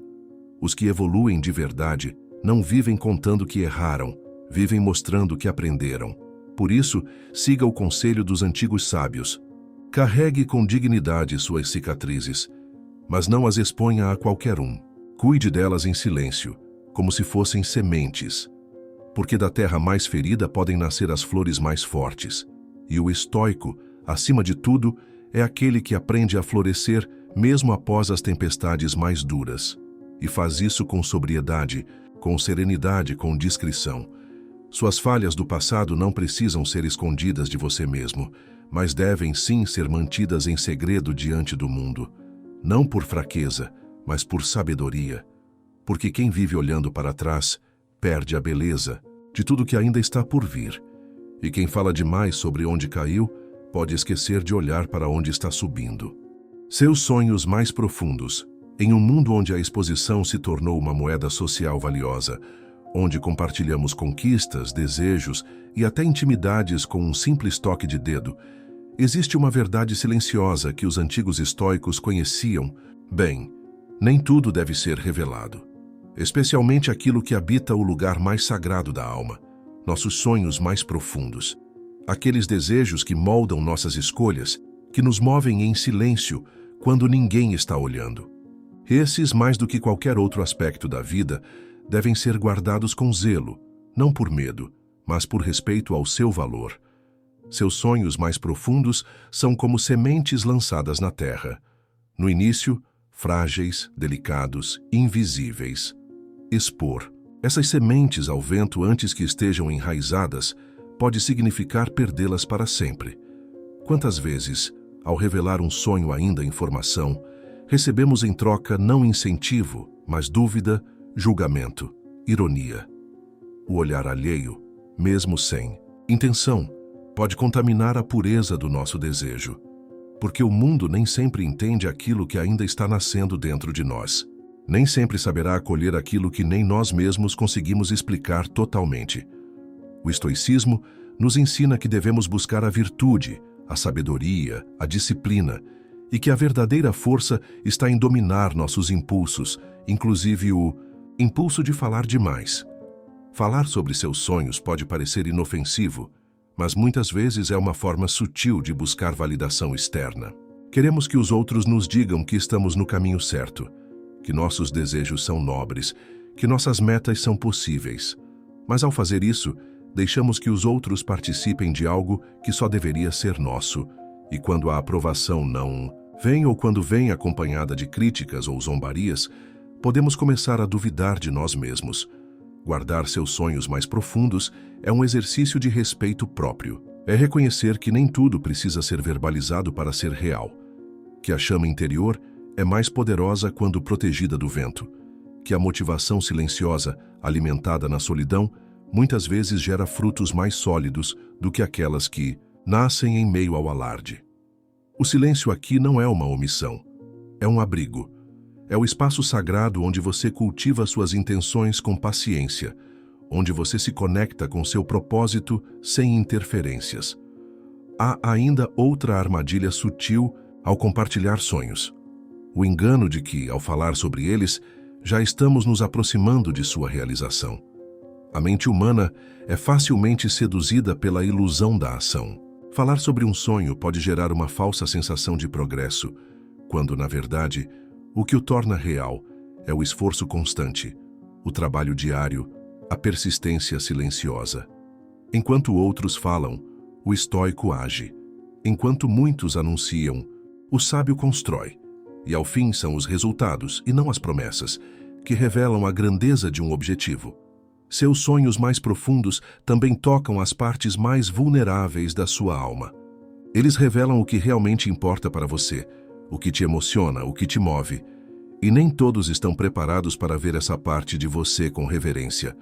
Os que evoluem de verdade não vivem contando que erraram, vivem mostrando que aprenderam. Por isso, siga o conselho dos antigos sábios. Carregue com dignidade suas cicatrizes, mas não as exponha a qualquer um. Cuide delas em silêncio, como se fossem sementes, porque da terra mais ferida podem nascer as flores mais fortes. E o estoico, acima de tudo, é aquele que aprende a florescer mesmo após as tempestades mais duras. E faz isso com sobriedade, com serenidade, com discrição. Suas falhas do passado não precisam ser escondidas de você mesmo, mas devem sim ser mantidas em segredo diante do mundo. Não por fraqueza, mas por sabedoria. Porque quem vive olhando para trás perde a beleza de tudo que ainda está por vir. E quem fala demais sobre onde caiu pode esquecer de olhar para onde está subindo. Seus sonhos mais profundos, em um mundo onde a exposição se tornou uma moeda social valiosa, onde compartilhamos conquistas, desejos e até intimidades com um simples toque de dedo, existe uma verdade silenciosa que os antigos estoicos conheciam bem. Nem tudo deve ser revelado, especialmente aquilo que habita o lugar mais sagrado da alma, nossos sonhos mais profundos, aqueles desejos que moldam nossas escolhas, que nos movem em silêncio quando ninguém está olhando. Esses, mais do que qualquer outro aspecto da vida, devem ser guardados com zelo, não por medo, mas por respeito ao seu valor. Seus sonhos mais profundos são como sementes lançadas na terra. No início, frágeis, delicados, invisíveis. Expor essas sementes ao vento antes que estejam enraizadas pode significar perdê-las para sempre. Quantas vezes, ao revelar um sonho ainda em formação, recebemos em troca não incentivo, mas dúvida, julgamento, ironia. O olhar alheio, mesmo sem intenção, pode contaminar a pureza do nosso desejo, porque o mundo nem sempre entende aquilo que ainda está nascendo dentro de nós. Nem sempre saberá acolher aquilo que nem nós mesmos conseguimos explicar totalmente. O estoicismo nos ensina que devemos buscar a virtude, a sabedoria, a disciplina, e que a verdadeira força está em dominar nossos impulsos, inclusive o impulso de falar demais. Falar sobre seus sonhos pode parecer inofensivo, mas muitas vezes é uma forma sutil de buscar validação externa. Queremos que os outros nos digam que estamos no caminho certo, que nossos desejos são nobres, que nossas metas são possíveis. Mas ao fazer isso, deixamos que os outros participem de algo que só deveria ser nosso, e quando a aprovação não vem ou quando vem acompanhada de críticas ou zombarias, podemos começar a duvidar de nós mesmos. Guardar seus sonhos mais profundos é um exercício de respeito próprio. É reconhecer que nem tudo precisa ser verbalizado para ser real, que a chama interior é mais poderosa quando protegida do vento, que a motivação silenciosa, alimentada na solidão, muitas vezes gera frutos mais sólidos do que aquelas que nascem em meio ao alarde. O silêncio aqui não é uma omissão, é um abrigo. É o espaço sagrado onde você cultiva suas intenções com paciência, onde você se conecta com seu propósito sem interferências. Há ainda outra armadilha sutil ao compartilhar sonhos. O engano de que, ao falar sobre eles, já estamos nos aproximando de sua realização. A mente humana é facilmente seduzida pela ilusão da ação. Falar sobre um sonho pode gerar uma falsa sensação de progresso, quando, na verdade, o que o torna real é o esforço constante, o trabalho diário, a persistência silenciosa. Enquanto outros falam, o estoico age. Enquanto muitos anunciam, o sábio constrói. E ao fim são os resultados, e não as promessas, que revelam a grandeza de um objetivo. Seus sonhos mais profundos também tocam as partes mais vulneráveis da sua alma. Eles revelam o que realmente importa para você, o que te emociona, o que te move. E nem todos estão preparados para ver essa parte de você com reverência.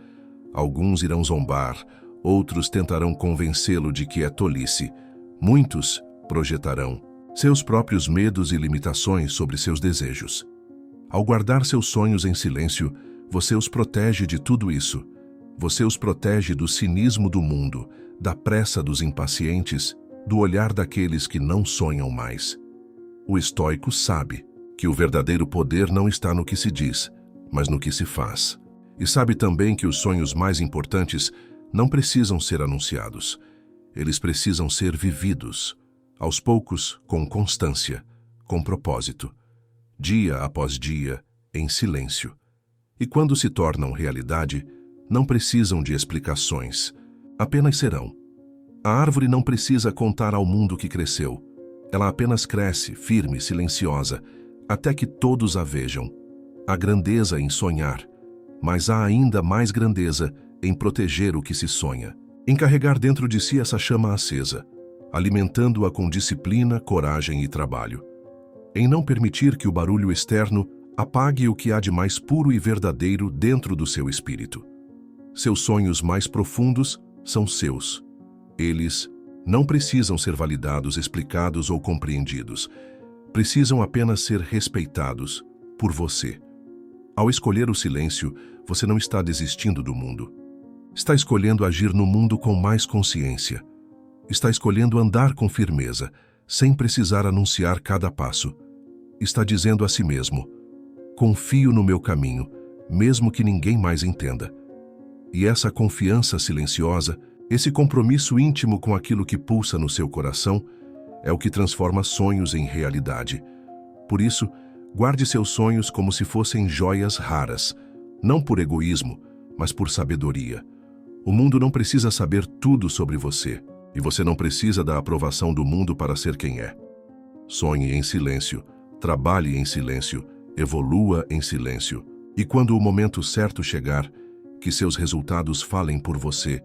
Alguns irão zombar, outros tentarão convencê-lo de que é tolice. Muitos projetarão seus próprios medos e limitações sobre seus desejos. Ao guardar seus sonhos em silêncio, você os protege de tudo isso. Você os protege do cinismo do mundo, da pressa dos impacientes, do olhar daqueles que não sonham mais. O estoico sabe que o verdadeiro poder não está no que se diz, mas no que se faz. E sabe também que os sonhos mais importantes não precisam ser anunciados. Eles precisam ser vividos, aos poucos, com constância, com propósito, dia após dia, em silêncio. E quando se tornam realidade, não precisam de explicações, apenas serão. A árvore não precisa contar ao mundo que cresceu. Ela apenas cresce, firme, silenciosa, até que todos a vejam. Há grandeza em sonhar, mas há ainda mais grandeza em proteger o que se sonha, em carregar dentro de si essa chama acesa, alimentando-a com disciplina, coragem e trabalho, em não permitir que o barulho externo apague o que há de mais puro e verdadeiro dentro do seu espírito. Seus sonhos mais profundos são seus. Eles não precisam ser validados, explicados ou compreendidos. Precisam apenas ser respeitados por você. Ao escolher o silêncio, você não está desistindo do mundo. Está escolhendo agir no mundo com mais consciência. Está escolhendo andar com firmeza, sem precisar anunciar cada passo. Está dizendo a si mesmo: confio no meu caminho, mesmo que ninguém mais entenda. E essa confiança silenciosa, esse compromisso íntimo com aquilo que pulsa no seu coração, é o que transforma sonhos em realidade. Por isso, guarde seus sonhos como se fossem joias raras, não por egoísmo, mas por sabedoria. O mundo não precisa saber tudo sobre você, e você não precisa da aprovação do mundo para ser quem é. Sonhe em silêncio, Trabalhe em silêncio, evolua em silêncio. E quando o momento certo chegar, que seus resultados falem por você,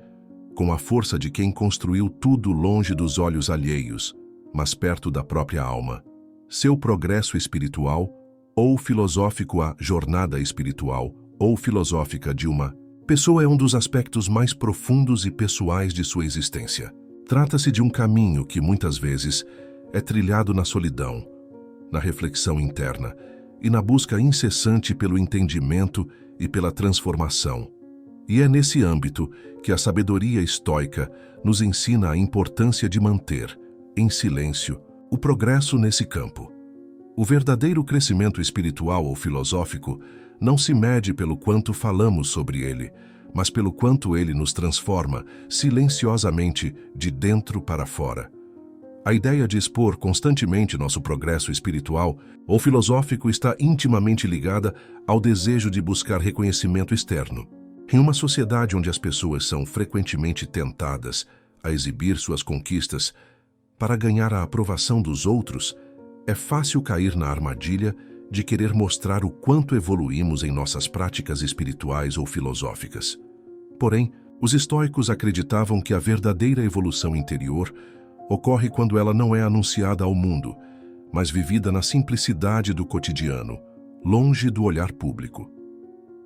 com a força de quem construiu tudo longe dos olhos alheios, mas perto da própria alma. Seu progresso espiritual, ou filosófico, a jornada espiritual, ou filosófica de uma pessoa é um dos aspectos mais profundos e pessoais de sua existência. Trata-se de um caminho que muitas vezes é trilhado na solidão, na reflexão interna e na busca incessante pelo entendimento e pela transformação. E é nesse âmbito que a sabedoria estoica nos ensina a importância de manter, em silêncio, o progresso nesse campo. O verdadeiro crescimento espiritual ou filosófico não se mede pelo quanto falamos sobre ele, mas pelo quanto ele nos transforma silenciosamente de dentro para fora. A ideia de expor constantemente nosso progresso espiritual ou filosófico está intimamente ligada ao desejo de buscar reconhecimento externo. Em uma sociedade onde as pessoas são frequentemente tentadas a exibir suas conquistas para ganhar a aprovação dos outros, é fácil cair na armadilha de querer mostrar o quanto evoluímos em nossas práticas espirituais ou filosóficas. Porém, os estoicos acreditavam que a verdadeira evolução interior ocorre quando ela não é anunciada ao mundo, mas vivida na simplicidade do cotidiano, longe do olhar público.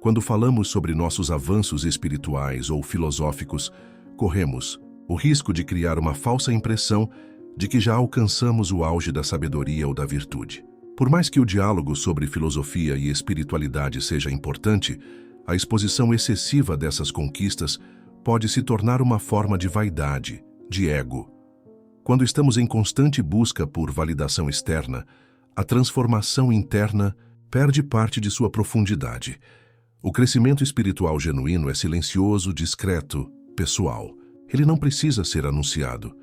Quando falamos sobre nossos avanços espirituais ou filosóficos, corremos o risco de criar uma falsa impressão de que já alcançamos o auge da sabedoria ou da virtude. Por mais que o diálogo sobre filosofia e espiritualidade seja importante, a exposição excessiva dessas conquistas pode se tornar uma forma de vaidade, de ego. Quando estamos em constante busca por validação externa, a transformação interna perde parte de sua profundidade. O crescimento espiritual genuíno é silencioso, discreto, pessoal. Ele não precisa ser anunciado,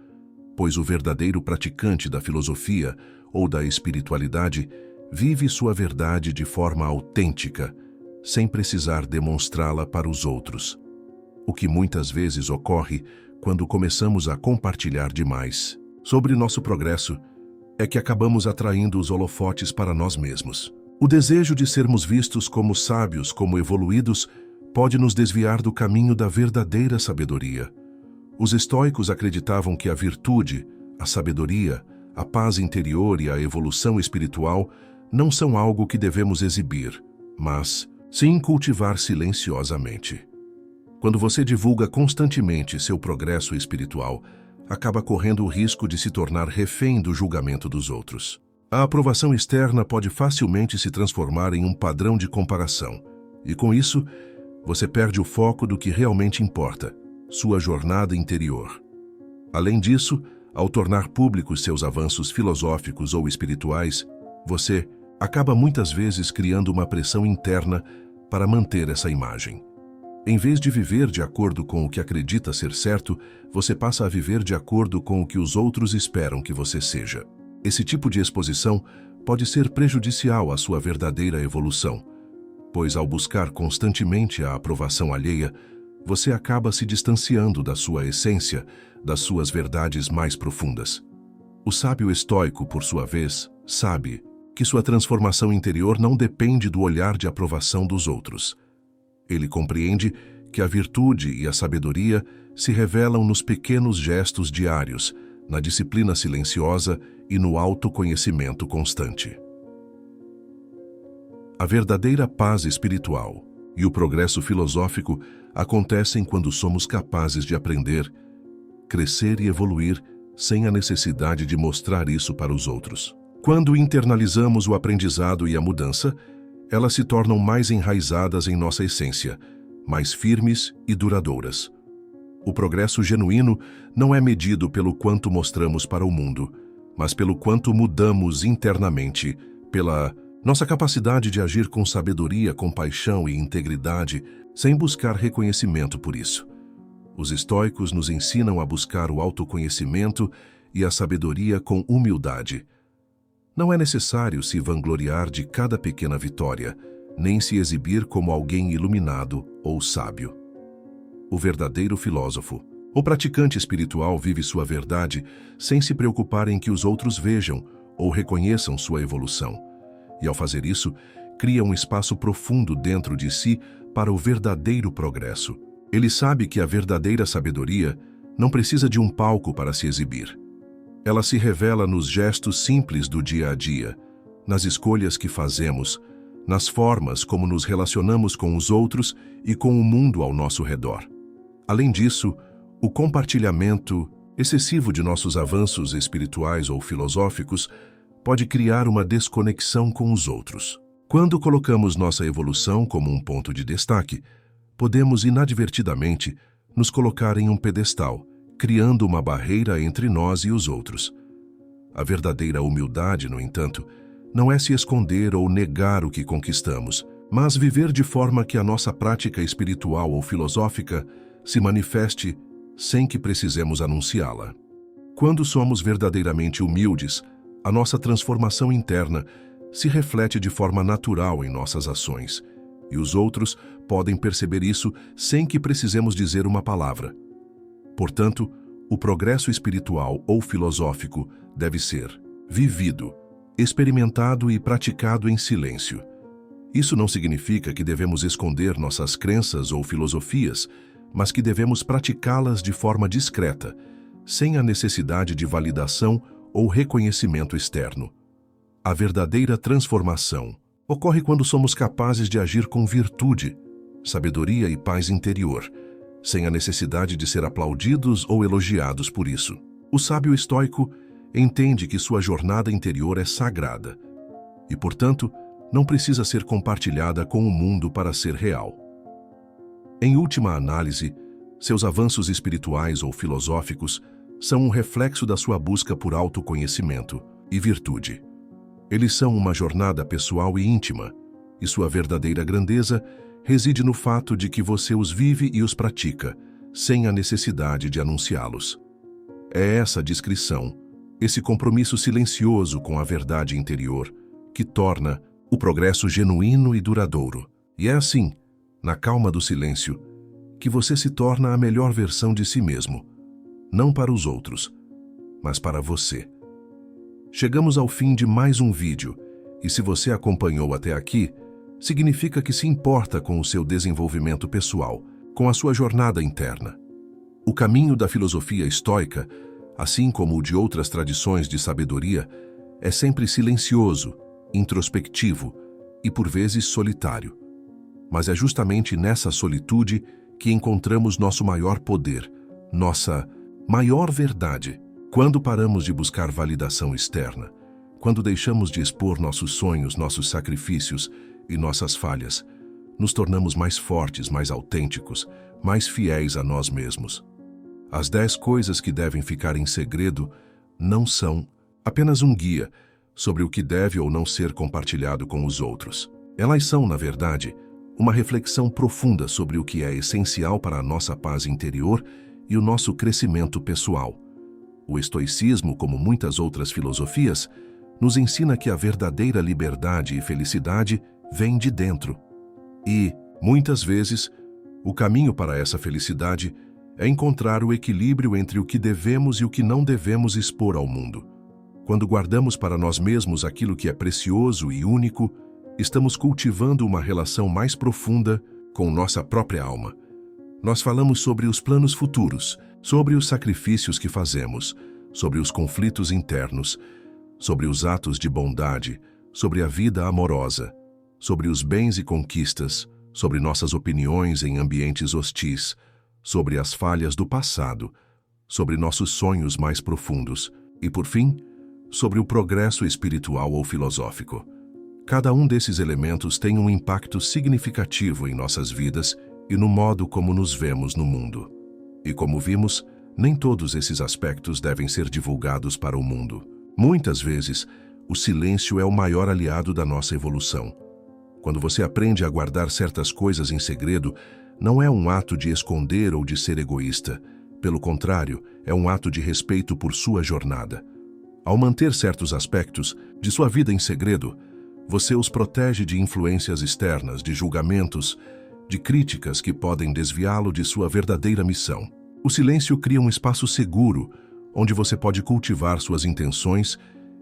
pois o verdadeiro praticante da filosofia ou da espiritualidade vive sua verdade de forma autêntica, sem precisar demonstrá-la para os outros. O que muitas vezes ocorre quando começamos a compartilhar demais sobre nosso progresso é que acabamos atraindo os holofotes para nós mesmos. O desejo de sermos vistos como sábios, como evoluídos, pode nos desviar do caminho da verdadeira sabedoria. Os estoicos acreditavam que a virtude, a sabedoria, a paz interior e a evolução espiritual não são algo que devemos exibir, mas sim cultivar silenciosamente. Quando você divulga constantemente seu progresso espiritual, acaba correndo o risco de se tornar refém do julgamento dos outros. A aprovação externa pode facilmente se transformar em um padrão de comparação, e com isso, você perde o foco do que realmente importa, sua jornada interior. Além disso, ao tornar públicos seus avanços filosóficos ou espirituais, você acaba muitas vezes criando uma pressão interna para manter essa imagem. Em vez de viver de acordo com o que acredita ser certo, você passa a viver de acordo com o que os outros esperam que você seja. Esse tipo de exposição pode ser prejudicial à sua verdadeira evolução, pois ao buscar constantemente a aprovação alheia, você acaba se distanciando da sua essência, das suas verdades mais profundas. O sábio estoico, por sua vez, sabe que sua transformação interior não depende do olhar de aprovação dos outros. Ele compreende que a virtude e a sabedoria se revelam nos pequenos gestos diários, na disciplina silenciosa e no autoconhecimento constante. A verdadeira paz espiritual e o progresso filosófico acontecem quando somos capazes de aprender, crescer e evoluir sem a necessidade de mostrar isso para os outros. Quando internalizamos o aprendizado e a mudança, elas se tornam mais enraizadas em nossa essência, mais firmes e duradouras. O progresso genuíno não é medido pelo quanto mostramos para o mundo, mas pelo quanto mudamos internamente, pela nossa capacidade de agir com sabedoria, compaixão e integridade, sem buscar reconhecimento por isso. Os estoicos nos ensinam a buscar o autoconhecimento e a sabedoria com humildade. Não é necessário se vangloriar de cada pequena vitória, nem se exibir como alguém iluminado ou sábio. O verdadeiro filósofo, o praticante espiritual, vive sua verdade sem se preocupar em que os outros vejam ou reconheçam sua evolução, e, ao fazer isso, cria um espaço profundo dentro de si para o verdadeiro progresso. Ele sabe que a verdadeira sabedoria não precisa de um palco para se exibir. Ela se revela nos gestos simples do dia a dia, nas escolhas que fazemos, nas formas como nos relacionamos com os outros e com o mundo ao nosso redor. Além disso, o compartilhamento excessivo de nossos avanços espirituais ou filosóficos pode criar uma desconexão com os outros. Quando colocamos nossa evolução como um ponto de destaque, podemos inadvertidamente nos colocar em um pedestal, criando uma barreira entre nós e os outros. A verdadeira humildade, no entanto, não é se esconder ou negar o que conquistamos, mas viver de forma que a nossa prática espiritual ou filosófica se manifeste sem que precisemos anunciá-la. Quando somos verdadeiramente humildes, a nossa transformação interna se reflete de forma natural em nossas ações, e os outros podem perceber isso sem que precisemos dizer uma palavra. Portanto, o progresso espiritual ou filosófico deve ser vivido, experimentado e praticado em silêncio. Isso não significa que devemos esconder nossas crenças ou filosofias, mas que devemos praticá-las de forma discreta, sem a necessidade de validação ou reconhecimento externo. A verdadeira transformação ocorre quando somos capazes de agir com virtude, sabedoria e paz interior, sem a necessidade de ser aplaudidos ou elogiados por isso. O sábio estoico entende que sua jornada interior é sagrada e, portanto, não precisa ser compartilhada com o mundo para ser real. Em última análise, seus avanços espirituais ou filosóficos são um reflexo da sua busca por autoconhecimento e virtude. Eles são uma jornada pessoal e íntima, e sua verdadeira grandeza reside no fato de que você os vive e os pratica, sem a necessidade de anunciá-los. É essa discrição, esse compromisso silencioso com a verdade interior, que torna o progresso genuíno e duradouro. E é assim, na calma do silêncio, que você se torna a melhor versão de si mesmo, não para os outros, mas para você. Chegamos ao fim de mais um vídeo, e se você acompanhou até aqui, significa que se importa com o seu desenvolvimento pessoal, com a sua jornada interna. O caminho da filosofia estoica, assim como o de outras tradições de sabedoria, é sempre silencioso, introspectivo e por vezes solitário. Mas é justamente nessa solitude que encontramos nosso maior poder, nossa maior verdade. Quando paramos de buscar validação externa, quando deixamos de expor nossos sonhos, nossos sacrifícios e nossas falhas, nos tornamos mais fortes, mais autênticos, mais fiéis a nós mesmos. As 10 coisas que devem ficar em segredo não são apenas um guia sobre o que deve ou não ser compartilhado com os outros. Elas são, na verdade, uma reflexão profunda sobre o que é essencial para a nossa paz interior e o nosso crescimento pessoal. O estoicismo, como muitas outras filosofias, nos ensina que a verdadeira liberdade e felicidade vem de dentro. E, muitas vezes, o caminho para essa felicidade é encontrar o equilíbrio entre o que devemos e o que não devemos expor ao mundo. Quando guardamos para nós mesmos aquilo que é precioso e único, estamos cultivando uma relação mais profunda com nossa própria alma. Nós falamos sobre os planos futuros, sobre os sacrifícios que fazemos, sobre os conflitos internos, sobre os atos de bondade, sobre a vida amorosa, sobre os bens e conquistas, sobre nossas opiniões em ambientes hostis, sobre as falhas do passado, sobre nossos sonhos mais profundos e, por fim, sobre o progresso espiritual ou filosófico. Cada um desses elementos tem um impacto significativo em nossas vidas e no modo como nos vemos no mundo. E como vimos, nem todos esses aspectos devem ser divulgados para o mundo. Muitas vezes, o silêncio é o maior aliado da nossa evolução. Quando você aprende a guardar certas coisas em segredo, não é um ato de esconder ou de ser egoísta. Pelo contrário, é um ato de respeito por sua jornada. Ao manter certos aspectos de sua vida em segredo, você os protege de influências externas, de julgamentos, de críticas que podem desviá-lo de sua verdadeira missão. O silêncio cria um espaço seguro, onde você pode cultivar suas intenções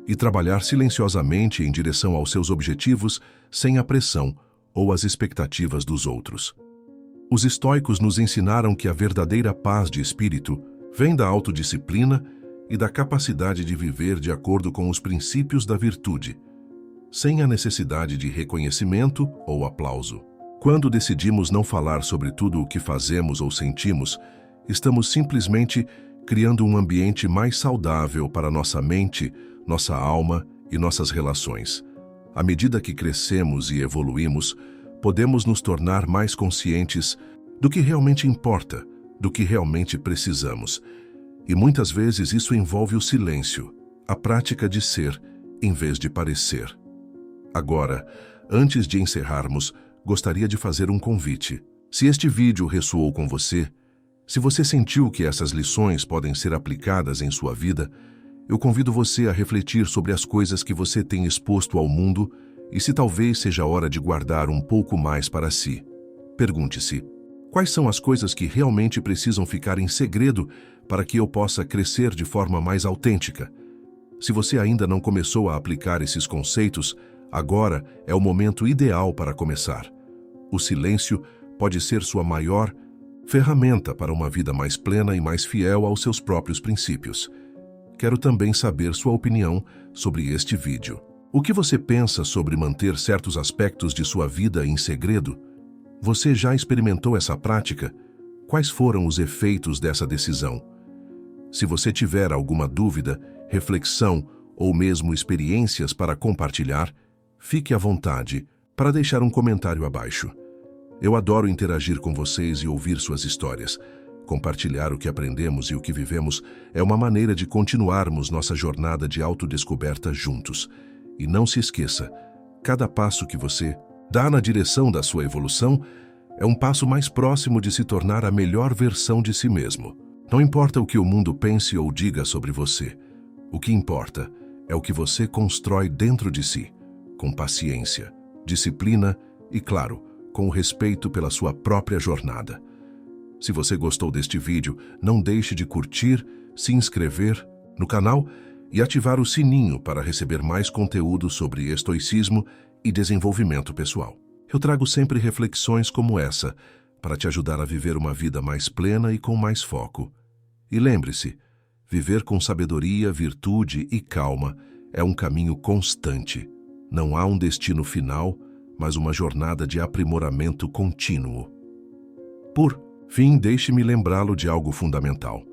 e trabalhar silenciosamente em direção aos seus objetivos sem a pressão ou as expectativas dos outros. Os estoicos nos ensinaram que a verdadeira paz de espírito vem da autodisciplina e da capacidade de viver de acordo com os princípios da virtude, sem a necessidade de reconhecimento ou aplauso. Quando decidimos não falar sobre tudo o que fazemos ou sentimos, estamos simplesmente criando um ambiente mais saudável para nossa mente, nossa alma e nossas relações. À medida que crescemos e evoluímos, podemos nos tornar mais conscientes do que realmente importa, do que realmente precisamos. E muitas vezes isso envolve o silêncio, a prática de ser em vez de parecer. Agora, antes de encerrarmos, gostaria de fazer um convite. Se este vídeo ressoou com você, se você sentiu que essas lições podem ser aplicadas em sua vida, eu convido você a refletir sobre as coisas que você tem exposto ao mundo e se talvez seja hora de guardar um pouco mais para si. Pergunte-se: quais são as coisas que realmente precisam ficar em segredo para que eu possa crescer de forma mais autêntica? Se você ainda não começou a aplicar esses conceitos, agora é o momento ideal para começar. O silêncio pode ser sua maior ferramenta para uma vida mais plena e mais fiel aos seus próprios princípios. Quero também saber sua opinião sobre este vídeo. O que você pensa sobre manter certos aspectos de sua vida em segredo? Você já experimentou essa prática? Quais foram os efeitos dessa decisão? Se você tiver alguma dúvida, reflexão ou mesmo experiências para compartilhar, fique à vontade para deixar um comentário abaixo. Eu adoro interagir com vocês e ouvir suas histórias. Compartilhar o que aprendemos e o que vivemos é uma maneira de continuarmos nossa jornada de autodescoberta juntos. E não se esqueça, cada passo que você dá na direção da sua evolução é um passo mais próximo de se tornar a melhor versão de si mesmo. Não importa o que o mundo pense ou diga sobre você. O que importa é o que você constrói dentro de si, com paciência, disciplina e, claro, com respeito pela sua própria jornada. Se você gostou deste vídeo, não deixe de curtir, se inscrever no canal e ativar o sininho para receber mais conteúdo sobre estoicismo e desenvolvimento pessoal. Eu trago sempre reflexões como essa para te ajudar a viver uma vida mais plena e com mais foco. E lembre-se, viver com sabedoria, virtude e calma é um caminho constante. Não há um destino final, mas uma jornada de aprimoramento contínuo. Por fim, deixe-me lembrá-lo de algo fundamental.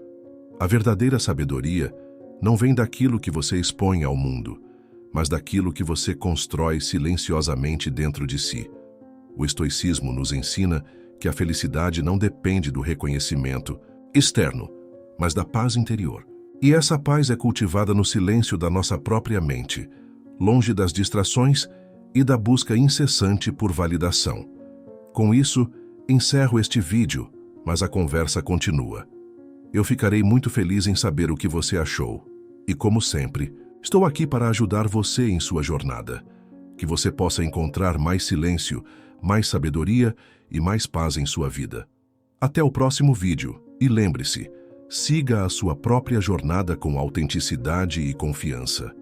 A verdadeira sabedoria não vem daquilo que você expõe ao mundo, mas daquilo que você constrói silenciosamente dentro de si. O estoicismo nos ensina que a felicidade não depende do reconhecimento externo, mas da paz interior. E essa paz é cultivada no silêncio da nossa própria mente, longe das distrações e da busca incessante por validação. Com isso, encerro este vídeo, mas a conversa continua. Eu ficarei muito feliz em saber o que você achou. E como sempre, estou aqui para ajudar você em sua jornada. Que você possa encontrar mais silêncio, mais sabedoria e mais paz em sua vida. Até o próximo vídeo e lembre-se, siga a sua própria jornada com autenticidade e confiança.